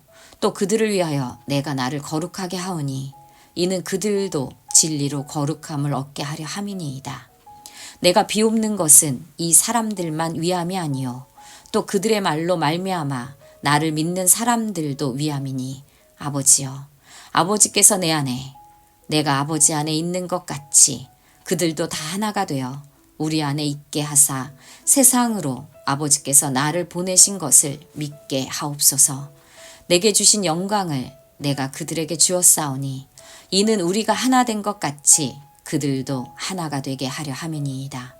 또 그들을 위하여 내가 나를 거룩하게 하오니 이는 그들도 진리로 거룩함을 얻게 하려 함이니이다. 내가 비옵는 것은 이 사람들만 위함이 아니요 또 그들의 말로 말미암아 나를 믿는 사람들도 위함이니 아버지여, 아버지께서 내 안에 내가 아버지 안에 있는 것 같이 그들도 다 하나가 되어 우리 안에 있게 하사 세상으로 아버지께서 나를 보내신 것을 믿게 하옵소서. 내게 주신 영광을 내가 그들에게 주었사오니 이는 우리가 하나 된 것 같이 그들도 하나가 되게 하려 함이니이다.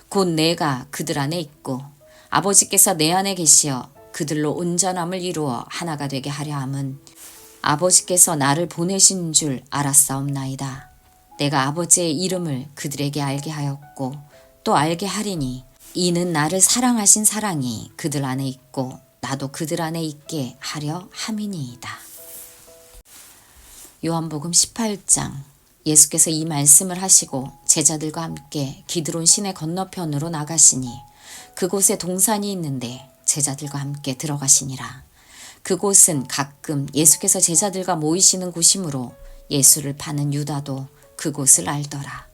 곧 내가 그들 안에 있고 아버지께서 내 안에 계시어 그들로 온전함을 이루어 하나가 되게 하려 함은 아버지께서 나를 보내신 줄 알았사옵나이다. 내가 아버지의 이름을 그들에게 알게 하였고 또 알게 하리니 이는 나를 사랑하신 사랑이 그들 안에 있고 나도 그들 안에 있게 하려 함이니이다. 요한복음 18장. 예수께서 이 말씀을 하시고 제자들과 함께 기드론 시내 건너편으로 나가시니 그곳에 동산이 있는데 제자들과 함께 들어가시니라. 그곳은 가끔 예수께서 제자들과 모이시는 곳이므로 예수를 파는 유다도 그곳을 알더라.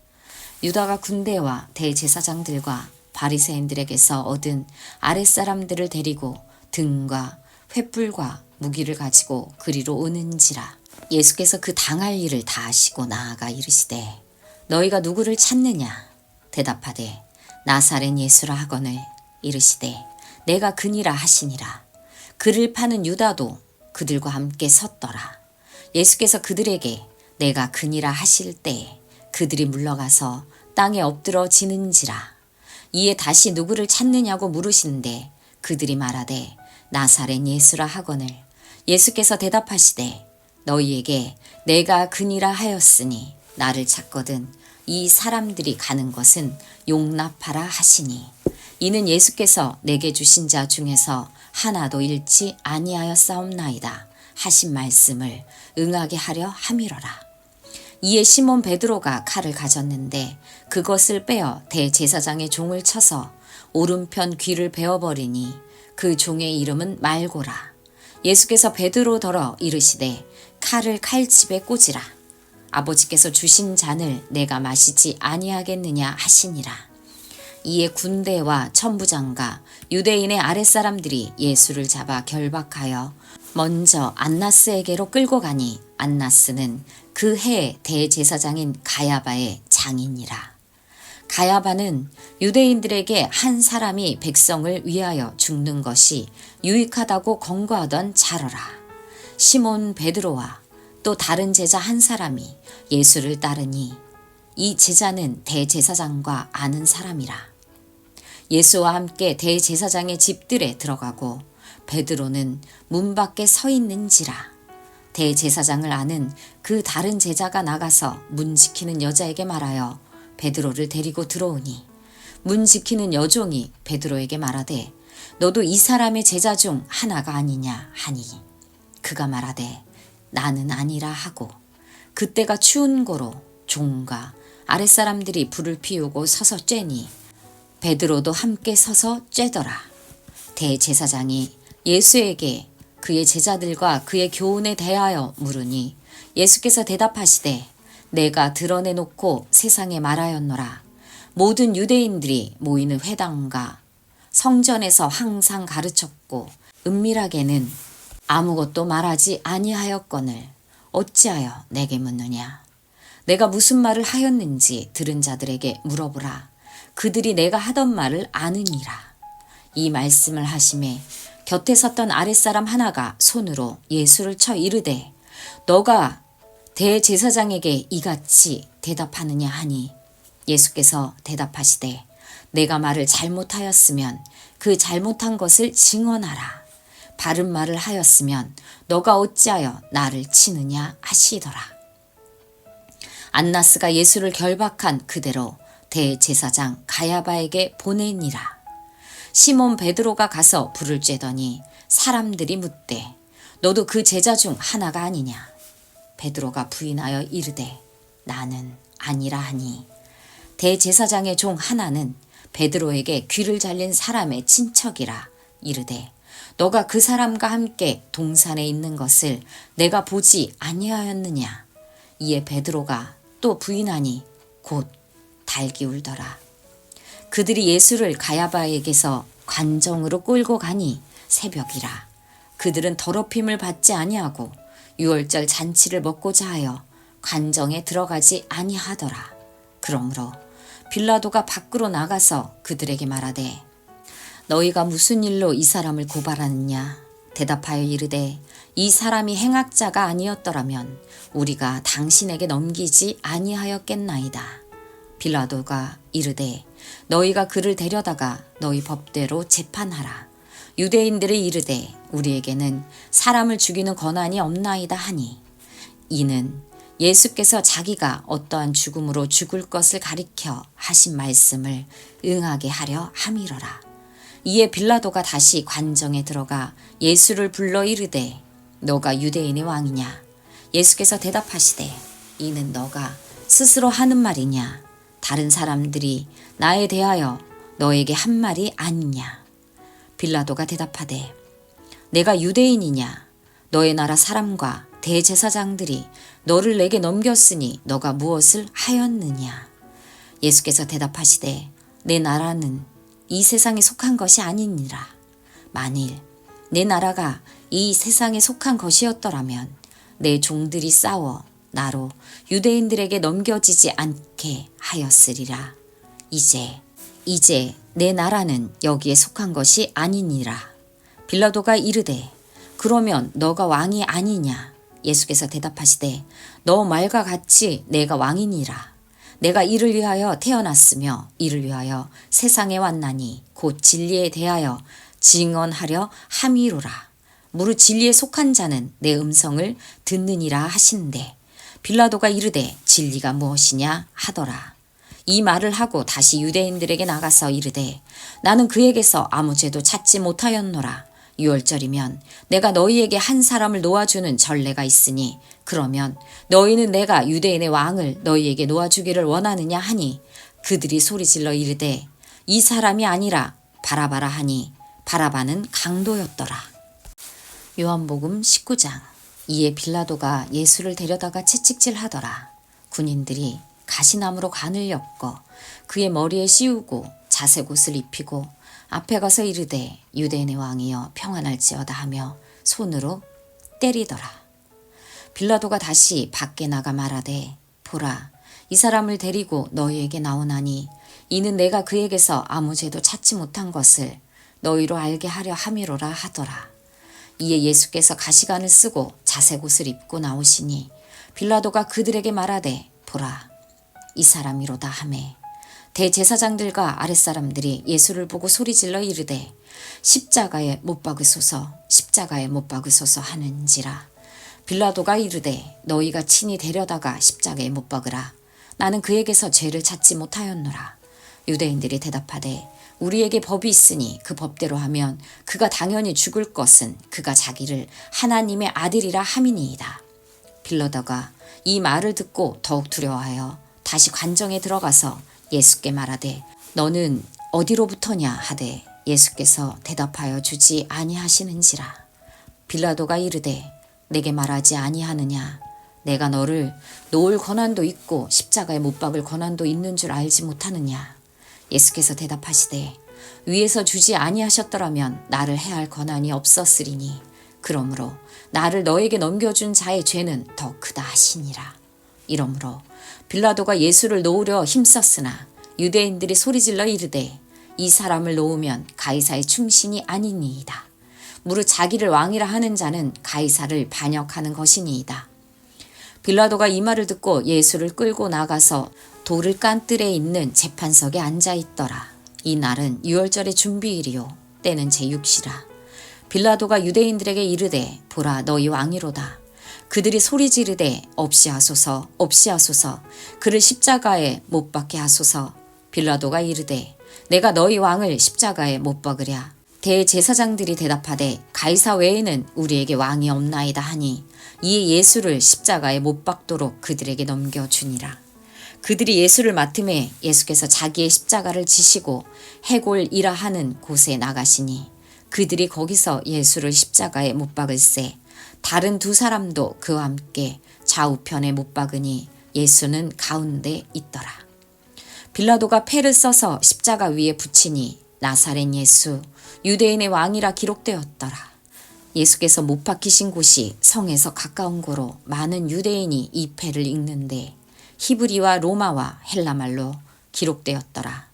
유다가 군대와 대제사장들과 바리새인들에게서 얻은 아랫사람들을 데리고 등과 횃불과 무기를 가지고 그리로 오는지라. 예수께서 그 당할 일을 다 아시고 나아가 이르시되 너희가 누구를 찾느냐? 대답하되 나사렛 예수라 하거늘 이르시되 내가 그니라 하시니라. 그를 파는 유다도 그들과 함께 섰더라. 예수께서 그들에게 내가 그니라 하실 때에 그들이 물러가서 땅에 엎드러 지는지라. 이에 다시 누구를 찾느냐고 물으시는데 그들이 말하되 나사렛 예수라 하거늘 예수께서 대답하시되 너희에게 내가 그니라 하였으니 나를 찾거든 이 사람들이 가는 것은 용납하라 하시니 이는 예수께서 내게 주신 자 중에서 하나도 잃지 아니하였사옵나이다 하신 말씀을 응하게 하려 함이로라. 이에 시몬 베드로가 칼을 가졌는데 그것을 빼어 대제사장의 종을 쳐서 오른편 귀를 베어버리니 그 종의 이름은 말고라. 예수께서 베드로더러 이르시되 칼을 칼집에 꽂으라. 아버지께서 주신 잔을 내가 마시지 아니하겠느냐 하시니라. 이에 군대와 천부장과 유대인의 아랫사람들이 예수를 잡아 결박하여 먼저 안나스에게로 끌고 가니 안나스는 그 해의 대제사장인 가야바의 장인이라. 가야바는 유대인들에게 한 사람이 백성을 위하여 죽는 것이 유익하다고 권고하던 자러라. 시몬 베드로와 또 다른 제자 한 사람이 예수를 따르니 이 제자는 대제사장과 아는 사람이라. 예수와 함께 대제사장의 집들에 들어가고 베드로는 문 밖에 서 있는지라. 대제사장을 아는 그 다른 제자가 나가서 문 지키는 여자에게 말하여 베드로를 데리고 들어오니 문 지키는 여종이 베드로에게 말하되 너도 이 사람의 제자 중 하나가 아니냐 하니 그가 말하되 나는 아니라 하고 그때가 추운 고로 종과 아랫사람들이 불을 피우고 서서 쬐니 베드로도 함께 서서 쬐더라. 대제사장이 예수에게 그의 제자들과 그의 교훈에 대하여 물으니 예수께서 대답하시되 내가 드러내놓고 세상에 말하였노라. 모든 유대인들이 모이는 회당과 성전에서 항상 가르쳤고 은밀하게는 아무것도 말하지 아니하였거늘 어찌하여 내게 묻느냐. 내가 무슨 말을 하였는지 들은 자들에게 물어보라. 그들이 내가 하던 말을 아느니라. 이 말씀을 하심에 곁에 섰던 아랫사람 하나가 손으로 예수를 쳐 이르되 너가 대제사장에게 이같이 대답하느냐 하니 예수께서 대답하시되 내가 말을 잘못하였으면 그 잘못한 것을 증언하라. 바른 말을 하였으면 너가 어찌하여 나를 치느냐 하시더라. 안나스가 예수를 결박한 그대로 대제사장 가야바에게 보내니라. 시몬 베드로가 가서 불을 쬐더니 사람들이 묻되 너도 그 제자 중 하나가 아니냐. 베드로가 부인하여 이르되 나는 아니라 하니 대제사장의 종 하나는 베드로에게 귀를 잘린 사람의 친척이라 이르되 너가 그 사람과 함께 동산에 있는 것을 내가 보지 아니하였느냐. 이에 베드로가 또 부인하니 곧 달기 울더라. 그들이 예수를 가야바에게서 관정으로 끌고 가니 새벽이라. 그들은 더럽힘을 받지 아니하고 유월절 잔치를 먹고자 하여 관정에 들어가지 아니하더라. 그러므로 빌라도가 밖으로 나가서 그들에게 말하되 너희가 무슨 일로 이 사람을 고발하느냐. 대답하여 이르되 이 사람이 행악자가 아니었더라면 우리가 당신에게 넘기지 아니하였겠나이다. 빌라도가 이르되 너희가 그를 데려다가 너희 법대로 재판하라. 유대인들이 이르되 우리에게는 사람을 죽이는 권한이 없나이다 하니 이는 예수께서 자기가 어떠한 죽음으로 죽을 것을 가리켜 하신 말씀을 응하게 하려 함이러라. 이에 빌라도가 다시 관정에 들어가 예수를 불러 이르되 너가 유대인의 왕이냐. 예수께서 대답하시되 이는 너가 스스로 하는 말이냐. 다른 사람들이 나에 대하여 너에게 한 말이 아니냐. 빌라도가 대답하되 내가 유대인이냐. 너의 나라 사람과 대제사장들이 너를 내게 넘겼으니 너가 무엇을 하였느냐. 예수께서 대답하시되 내 나라는 이 세상에 속한 것이 아니니라. 만일 내 나라가 이 세상에 속한 것이었더라면 내 종들이 싸워 나로 유대인들에게 넘겨지지 않게 하였으리라. 이제 내 나라는 여기에 속한 것이 아니니라. 빌라도가 이르되 그러면 너가 왕이 아니냐. 예수께서 대답하시되 너 말과 같이 내가 왕이니라. 내가 이를 위하여 태어났으며 이를 위하여 세상에 왔나니 곧 진리에 대하여 증언하려 함이로라. 무릇 진리에 속한 자는 내 음성을 듣느니라 하시는데 빌라도가 이르되 진리가 무엇이냐 하더라. 이 말을 하고 다시 유대인들에게 나가서 이르되 나는 그에게서 아무 죄도 찾지 못하였노라. 유월절이면 내가 너희에게 한 사람을 놓아주는 전례가 있으니 그러면 너희는 내가 유대인의 왕을 너희에게 놓아주기를 원하느냐 하니 그들이 소리질러 이르되 이 사람이 아니라 바라바라 하니 바라바는 강도였더라. 요한복음 19장. 이에 빌라도가 예수를 데려다가 채찍질하더라. 군인들이 가시나무로 간을 엮어 그의 머리에 씌우고 자색 옷을 입히고 앞에 가서 이르되 유대인의 왕이여 평안할지어다 하며 손으로 때리더라. 빌라도가 다시 밖에 나가 말하되 보라 이 사람을 데리고 너희에게 나오나니 이는 내가 그에게서 아무 죄도 찾지 못한 것을 너희로 알게 하려 함이로라 하더라. 이에 예수께서 가시관을 쓰고 자색 옷을 입고 나오시니 빌라도가 그들에게 말하되 보라 이 사람이로다 하매 대제사장들과 아랫사람들이 예수를 보고 소리질러 이르되 십자가에 못 박으소서 십자가에 못 박으소서 하는지라. 빌라도가 이르되 너희가 친히 데려다가 십자가에 못 박으라. 나는 그에게서 죄를 찾지 못하였노라. 유대인들이 대답하되 우리에게 법이 있으니 그 법대로 하면 그가 당연히 죽을 것은 그가 자기를 하나님의 아들이라 함이니이다. 빌라도가 이 말을 듣고 더욱 두려워하여 다시 관정에 들어가서 예수께 말하되 너는 어디로부터냐 하되 예수께서 대답하여 주지 아니하시는지라. 빌라도가 이르되 내게 말하지 아니하느냐. 내가 너를 놓을 권한도 있고 십자가에 못 박을 권한도 있는 줄 알지 못하느냐. 예수께서 대답하시되 위에서 주지 아니하셨더라면 나를 해할 권한이 없었으리니 그러므로 나를 너에게 넘겨준 자의 죄는 더 크다 하시니라. 이러므로 빌라도가 예수를 놓으려 힘썼으나 유대인들이 소리질러 이르되 이 사람을 놓으면 가이사의 충신이 아니니이다. 무릇 자기를 왕이라 하는 자는 가이사를 반역하는 것이니이다. 빌라도가 이 말을 듣고 예수를 끌고 나가서 돌을 깐 뜰에 있는 재판석에 앉아 있더라. 이 날은 유월절의 준비일이요 때는 제6시라. 빌라도가 유대인들에게 이르되 보라 너희 왕이로다. 그들이 소리 지르되 없이 하소서 없이 하소서 그를 십자가에 못 박게 하소서. 빌라도가 이르되 내가 너희 왕을 십자가에 못 박으랴. 대제사장들이 대답하되 가이사 외에는 우리에게 왕이 없나이다 하니 이에 예수를 십자가에 못 박도록 그들에게 넘겨주니라. 그들이 예수를 맡음에 예수께서 자기의 십자가를 지시고 해골이라 하는 곳에 나가시니 그들이 거기서 예수를 십자가에 못 박을새 다른 두 사람도 그와 함께 좌우편에 못 박으니 예수는 가운데 있더라. 빌라도가 패를 써서 십자가 위에 붙이니 나사렛 예수 유대인의 왕이라 기록되었더라. 예수께서 못 박히신 곳이 성에서 가까운 고로 많은 유대인이 이 패를 읽는데 히브리와 로마와 헬라말로 기록되었더라.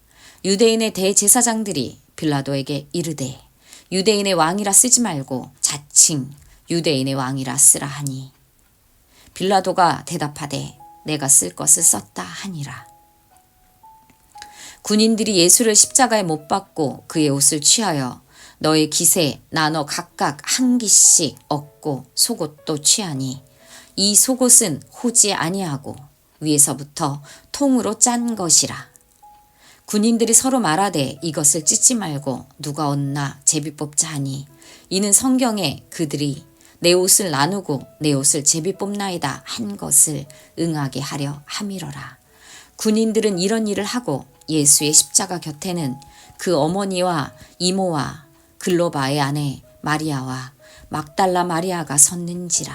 유대인의 대제사장들이 빌라도에게 이르되 유대인의 왕이라 쓰지 말고 자칭 유대인의 왕이라 쓰라 하니 빌라도가 대답하되 내가 쓸 것을 썼다 하니라. 군인들이 예수를 십자가에 못 박고 그의 옷을 취하여 너의 깃에 나눠 각각 한 깃씩 얻고 속옷도 취하니 이 속옷은 호지 아니하고 위에서부터 통으로 짠 것이라. 군인들이 서로 말하되 이것을 찢지 말고 누가 얻나 제비 뽑자 하니 이는 성경에 그들이 내 옷을 나누고 내 옷을 제비 뽑나이다 한 것을 응하게 하려 함이러라. 군인들은 이런 일을 하고 예수의 십자가 곁에는 그 어머니와 이모와 글로바의 아내 마리아와 막달라 마리아가 섰는지라.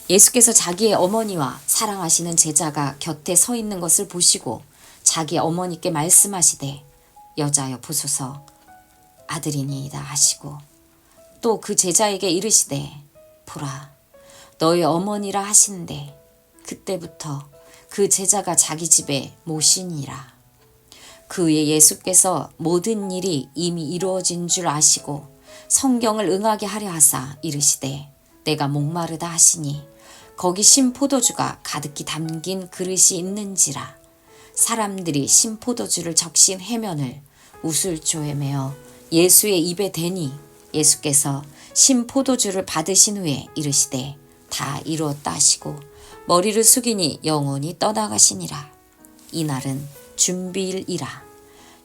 예수께서 자기의 어머니와 사랑하시는 제자가 곁에 서 있는 것을 보시고 자기 어머니께 말씀하시되 여자여 보소서 아들이니이다 하시고 또 그 제자에게 이르시되 보라 너의 어머니라 하신대 그때부터 그 제자가 자기 집에 모시니라. 그 후에 예수께서 모든 일이 이미 이루어진 줄 아시고 성경을 응하게 하려 하사 이르시되 내가 목마르다 하시니 거기 신포도주가 가득히 담긴 그릇이 있는지라. 사람들이 신포도주를 적신 해면을 우슬초에 메어 예수의 입에 대니 예수께서 신포도주를 받으신 후에 이르시되 다 이루었다 하시고 머리를 숙이니 영원히 떠나가시니라. 이날은 준비일이라.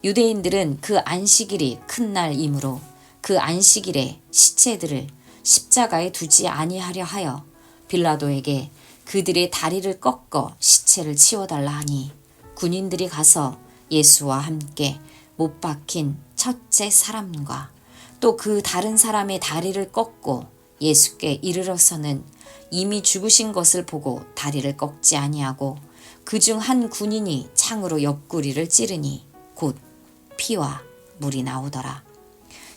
유대인들은 그 안식일이 큰 날이므로 그 안식일에 시체들을 십자가에 두지 아니하려 하여 빌라도에게 그들의 다리를 꺾어 시체를 치워달라 하니 군인들이 가서 예수와 함께 못 박힌 첫째 사람과 또 그 다른 사람의 다리를 꺾고 예수께 이르러서는 이미 죽으신 것을 보고 다리를 꺾지 아니하고 그중 한 군인이 창으로 옆구리를 찌르니 곧 피와 물이 나오더라.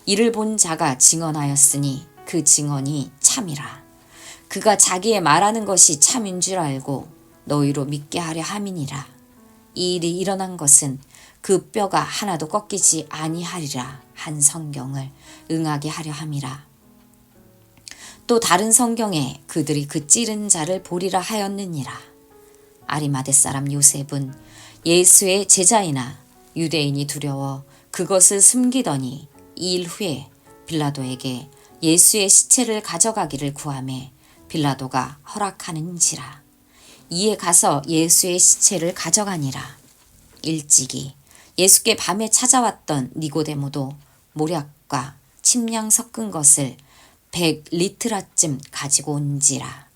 이를 본 자가 증언하였으니 그 증언이 참이라. 그가 자기의 말하는 것이 참인 줄 알고 너희로 믿게 하려 함이니라. 이 일이 일어난 것은 그 뼈가 하나도 꺾이지 아니하리라 한 성경을 응하게 하려 함이라. 또 다른 성경에 그들이 그 찌른 자를 보리라 하였느니라. 아리마대 사람 요셉은 예수의 제자이나 유대인이 두려워 그것을 숨기더니 2일 후에 빌라도에게 예수의 시체를 가져가기를 구하매 빌라도가 허락하는지라. 이에 가서 예수의 시체를 가져가니라. 일찍이 예수께 밤에 찾아왔던 니고데모도 모략과 침량 섞은 것을 100리트라쯤 가지고 온지라.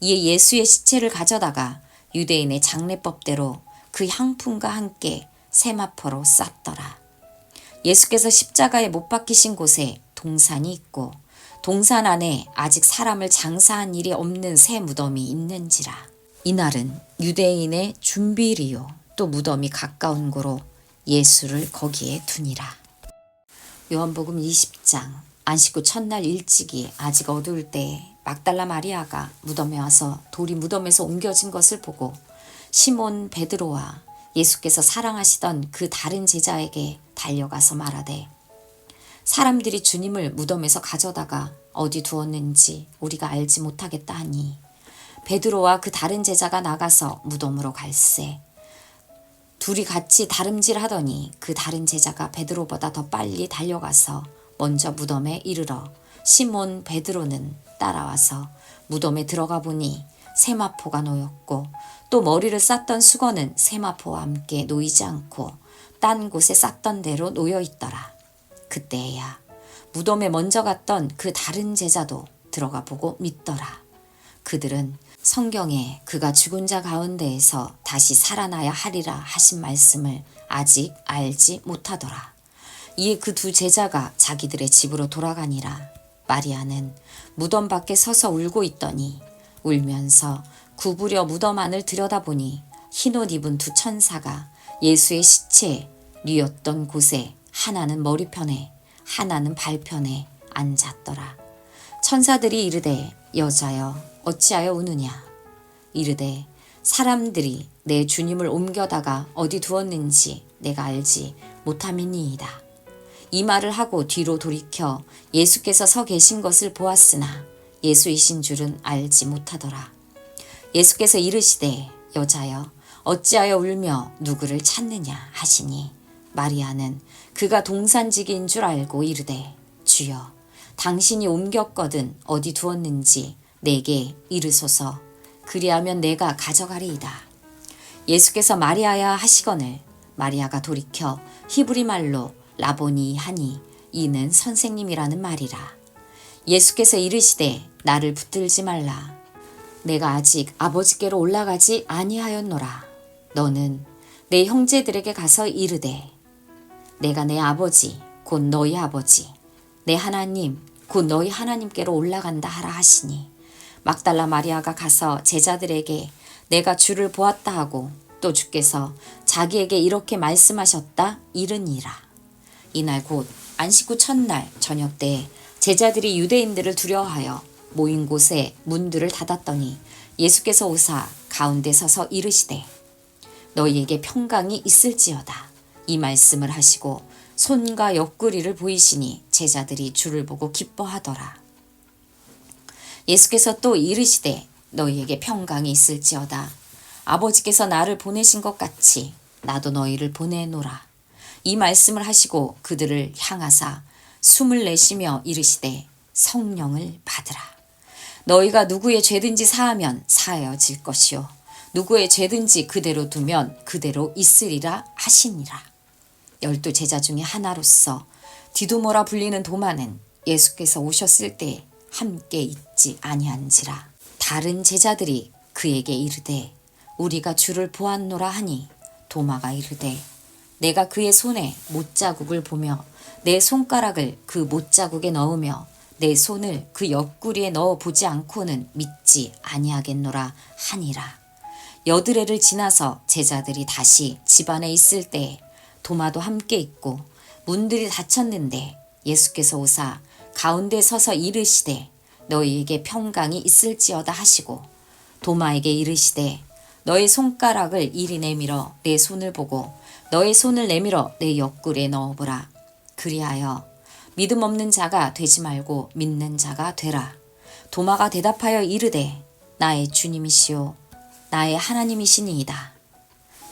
이에 예수의 시체를 가져다가 유대인의 장례법대로 그 향품과 함께 세마포로 쌌더라. 예수께서 십자가에 못 박히신 곳에 동산이 있고 동산 안에 아직 사람을 장사한 일이 없는 새 무덤이 있는지라. 이날은 유대인의 준비일이요 또 무덤이 가까운 고로 예수를 거기에 두니라. 요한복음 20장. 안식 후 첫날 일찍이 아직 어두울 때에 막달라 마리아가 무덤에 와서 돌이 무덤에서 옮겨진 것을 보고 시몬 베드로와 예수께서 사랑하시던 그 다른 제자에게 달려가서 말하되, 사람들이 주님을 무덤에서 가져다가 어디 두었는지 우리가 알지 못하겠다 하니, 베드로와 그 다른 제자가 나가서 무덤으로 갈새 둘이 같이 다름질하더니 그 다른 제자가 베드로보다 더 빨리 달려가서 먼저 무덤에 이르러 시몬 베드로는 따라와서 무덤에 들어가 보니 세마포가 놓였고 또 머리를 쌌던 수건은 세마포와 함께 놓이지 않고 딴 곳에 쌌던 대로 놓여 있더라. 그때야 무덤에 먼저 갔던 그 다른 제자도 들어가 보고 믿더라. 그들은 성경에 그가 죽은 자 가운데에서 다시 살아나야 하리라 하신 말씀을 아직 알지 못하더라. 이에 그 두 제자가 자기들의 집으로 돌아가니라. 마리아는 무덤 밖에 서서 울고 있더니 울면서 구부려 무덤 안을 들여다보니 흰옷 입은 두 천사가 예수의 시체에 뉘었던 곳에 하나는 머리편에 하나는 발편에 앉았더라. 천사들이 이르되, 여자여 어찌하여 우느냐? 이르되, 사람들이 내 주님을 옮겨다가 어디 두었는지 내가 알지 못함이니이다. 이 말을 하고 뒤로 돌이켜 예수께서 서 계신 것을 보았으나 예수이신 줄은 알지 못하더라. 예수께서 이르시되, 여자여 어찌하여 울며 누구를 찾느냐 하시니, 마리아는 그가 동산지기인 줄 알고 이르되, 주여 당신이 옮겼거든 어디 두었는지 내게 이르소서. 그리하면 내가 가져가리이다. 예수께서 마리아야 하시거늘 마리아가 돌이켜 히브리 말로 라보니 하니 이는 선생님이라는 말이라. 예수께서 이르시되, 나를 붙들지 말라. 내가 아직 아버지께로 올라가지 아니하였노라. 너는 내 형제들에게 가서 이르되, 내가 내 아버지 곧 너희 아버지 내 하나님 곧 너희 하나님께로 올라간다 하라 하시니, 막달라 마리아가 가서 제자들에게 내가 주를 보았다 하고 또 주께서 자기에게 이렇게 말씀하셨다 이르니라. 이날 곧 안식 후 첫날 저녁 때에 제자들이 유대인들을 두려워하여 모인 곳에 문들을 닫았더니 예수께서 오사 가운데 서서 이르시되, 너희에게 평강이 있을지어다. 이 말씀을 하시고 손과 옆구리를 보이시니 제자들이 주를 보고 기뻐하더라. 예수께서 또 이르시되, 너희에게 평강이 있을지어다. 아버지께서 나를 보내신 것 같이 나도 너희를 보내노라. 이 말씀을 하시고 그들을 향하사 숨을 내쉬며 이르시되, 성령을 받으라. 너희가 누구의 죄든지 사하면 사하여질 것이요 누구의 죄든지 그대로 두면 그대로 있으리라 하시니라. 12 제자 중에 하나로서 디두모라 불리는 도마는 예수께서 오셨을 때 함께 있지 아니한지라. 다른 제자들이 그에게 이르되, 우리가 주를 보았노라 하니 도마가 이르되, 내가 그의 손에 못자국을 보며 내 손가락을 그 못자국에 넣으며 내 손을 그 옆구리에 넣어 보지 않고는 믿지 아니하겠노라 하니라. 여드레를 지나서 제자들이 다시 집 안에 있을 때 도마도 함께 있고 문들이 닫혔는데 예수께서 오사 가운데 서서 이르시되, 너희에게 평강이 있을지어다 하시고 도마에게 이르시되, 너의 손가락을 이리 내밀어 내 손을 보고 너의 손을 내밀어 내 옆구리에 넣어보라. 그리하여 믿음 없는 자가 되지 말고 믿는 자가 되라. 도마가 대답하여 이르되, 나의 주님이시오 나의 하나님이시니이다.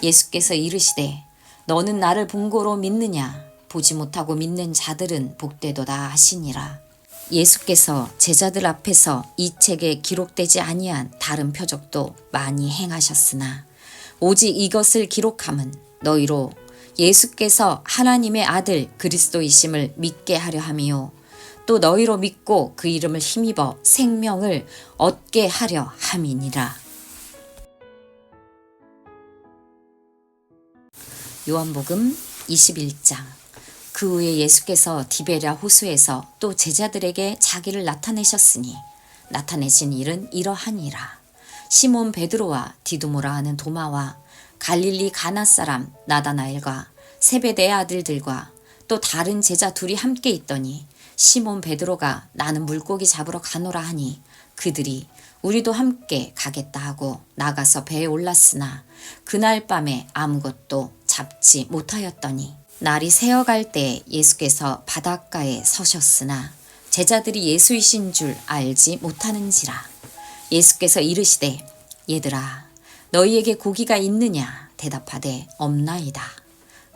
예수께서 이르시되, 너는 나를 본고로 믿느냐? 보지 못하고 믿는 자들은 복되도다 하시니라. 예수께서 제자들 앞에서 이 책에 기록되지 아니한 다른 표적도 많이 행하셨으나 오직 이것을 기록함은 너희로 예수께서 하나님의 아들 그리스도이심을 믿게 하려 함이요 또 너희로 믿고 그 이름을 힘입어 생명을 얻게 하려 함이니라. 요한복음 21장. 그 후에 예수께서 디베랴 호수에서 또 제자들에게 자기를 나타내셨으니 나타내신 일은 이러하니라. 시몬 베드로와 디두모라 하는 도마와 갈릴리 가나 사람 나다나엘과 세베대의 아들들과 또 다른 제자 둘이 함께 있더니 시몬 베드로가 나는 물고기 잡으러 가노라 하니 그들이 우리도 함께 가겠다 하고 나가서 배에 올랐으나 그날 밤에 아무것도 잡지 못하였더니 날이 새어갈 때 예수께서 바닷가에 서셨으나 제자들이 예수이신 줄 알지 못하는지라. 예수께서 이르시되 얘들아 너희에게 고기가 있느냐 대답하되 없나이다.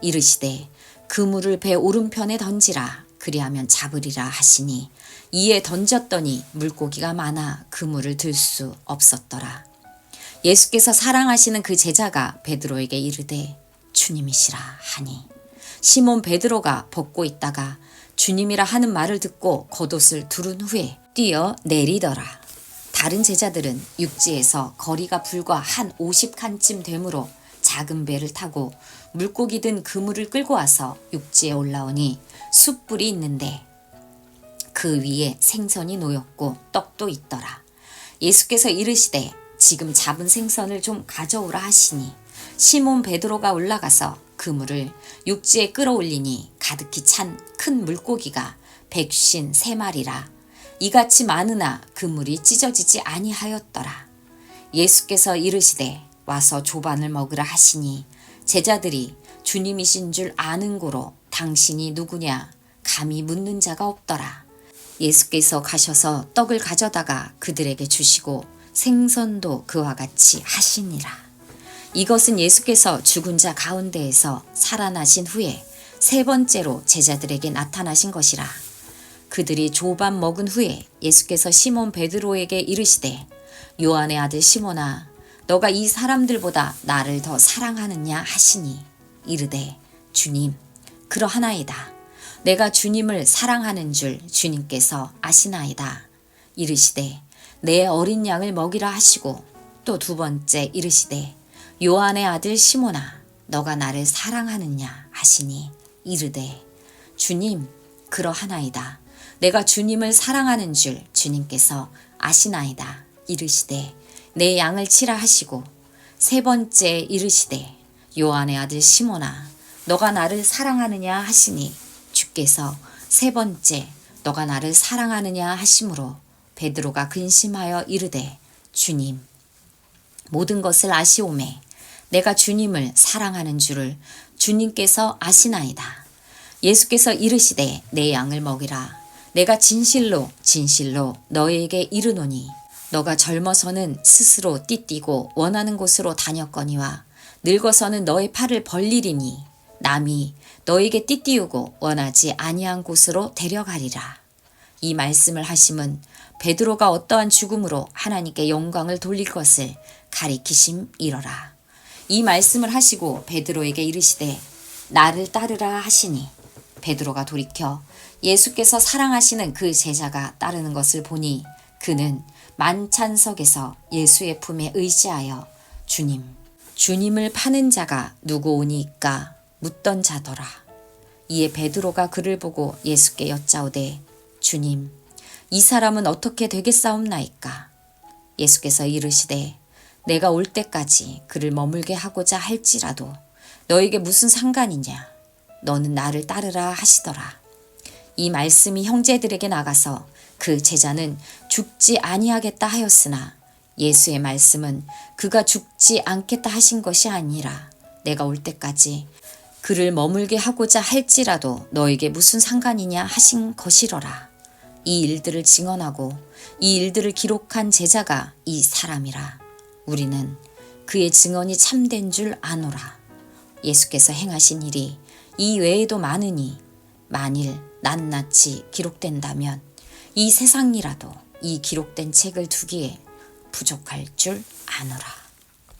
이르시되 그물을 배 오른편에 던지라 그리하면 잡으리라 하시니 이에 던졌더니 물고기가 많아 그물을 들 수 없었더라. 예수께서 사랑하시는 그 제자가 베드로에게 이르되 주님이시라 하니 시몬 베드로가 벗고 있다가 주님이라 하는 말을 듣고 겉옷을 두른 후에 뛰어 내리더라. 다른 제자들은 육지에서 거리가 불과 한 50칸쯤 되므로 작은 배를 타고 물고기 든 그물을 끌고 와서 육지에 올라오니 숯불이 있는데 그 위에 생선이 놓였고 떡도 있더라. 예수께서 이르시되 지금 잡은 생선을 좀 가져오라 하시니 시몬 베드로가 올라가서 그물을 육지에 끌어올리니 가득히 찬 큰 물고기가 153마리라. 이같이 많으나 그물이 찢어지지 아니하였더라. 예수께서 이르시되 와서 조반을 먹으라 하시니 제자들이 주님이신 줄 아는 고로 당신이 누구냐 감히 묻는 자가 없더라. 예수께서 가셔서 떡을 가져다가 그들에게 주시고 생선도 그와 같이 하시니라. 이것은 예수께서 죽은 자 가운데에서 살아나신 후에 세 번째로 제자들에게 나타나신 것이라. 그들이 조반 먹은 후에 예수께서 시몬 베드로에게 이르시되 요한의 아들 시몬아 너가 이 사람들보다 나를 더 사랑하느냐 하시니 이르되 주님 그러하나이다. 내가 주님을 사랑하는 줄 주님께서 아시나이다. 이르시되 내 어린 양을 먹이라 하시고 또 두 번째 이르시되 요한의 아들 시몬아 너가 나를 사랑하느냐 하시니 이르되 주님 그러하나이다. 내가 주님을 사랑하는 줄 주님께서 아시나이다. 이르시되 내 양을 치라 하시고 세 번째 이르시되 요한의 아들 시몬아 너가 나를 사랑하느냐 하시니 주께서 세 번째 너가 나를 사랑하느냐 하심으로 베드로가 근심하여 이르되 주님 모든 것을 아시오매 내가 주님을 사랑하는 줄을 주님께서 아시나이다. 예수께서 이르시되 내 양을 먹이라. 내가 진실로 진실로 너희에게 이르노니 너가 젊어서는 스스로 띠띠고 원하는 곳으로 다녔거니와 늙어서는 너의 팔을 벌리리니 남이 너에게 띠띠우고 원하지 아니한 곳으로 데려가리라. 이 말씀을 하심은 베드로가 어떠한 죽음으로 하나님께 영광을 돌릴 것을 가리키심이러라. 이 말씀을 하시고 베드로에게 이르시되 나를 따르라 하시니 베드로가 돌이켜 예수께서 사랑하시는 그 제자가 따르는 것을 보니 그는 만찬석에서 예수의 품에 의지하여 주님을 파는 자가 누구오니까 묻던 자더라. 이에 베드로가 그를 보고 예수께 여짜오되 주님 이 사람은 어떻게 되겠사옵나이까? 예수께서 이르시되 내가 올 때까지 그를 머물게 하고자 할지라도 너에게 무슨 상관이냐? 너는 나를 따르라 하시더라. 이 말씀이 형제들에게 나가서 그 제자는 죽지 아니하겠다 하였으나 예수의 말씀은 그가 죽지 않겠다 하신 것이 아니라 내가 올 때까지 그를 머물게 하고자 할지라도 너에게 무슨 상관이냐 하신 것이러라. 이 일들을 증언하고 이 일들을 기록한 제자가 이 사람이라. 우리는 그의 증언이 참된 줄 아노라. 예수께서 행하신 일이 이 외에도 많으니 만일 낱낱이 기록된다면 이 세상이라도 이 기록된 책을 두기에 부족할 줄 아노라.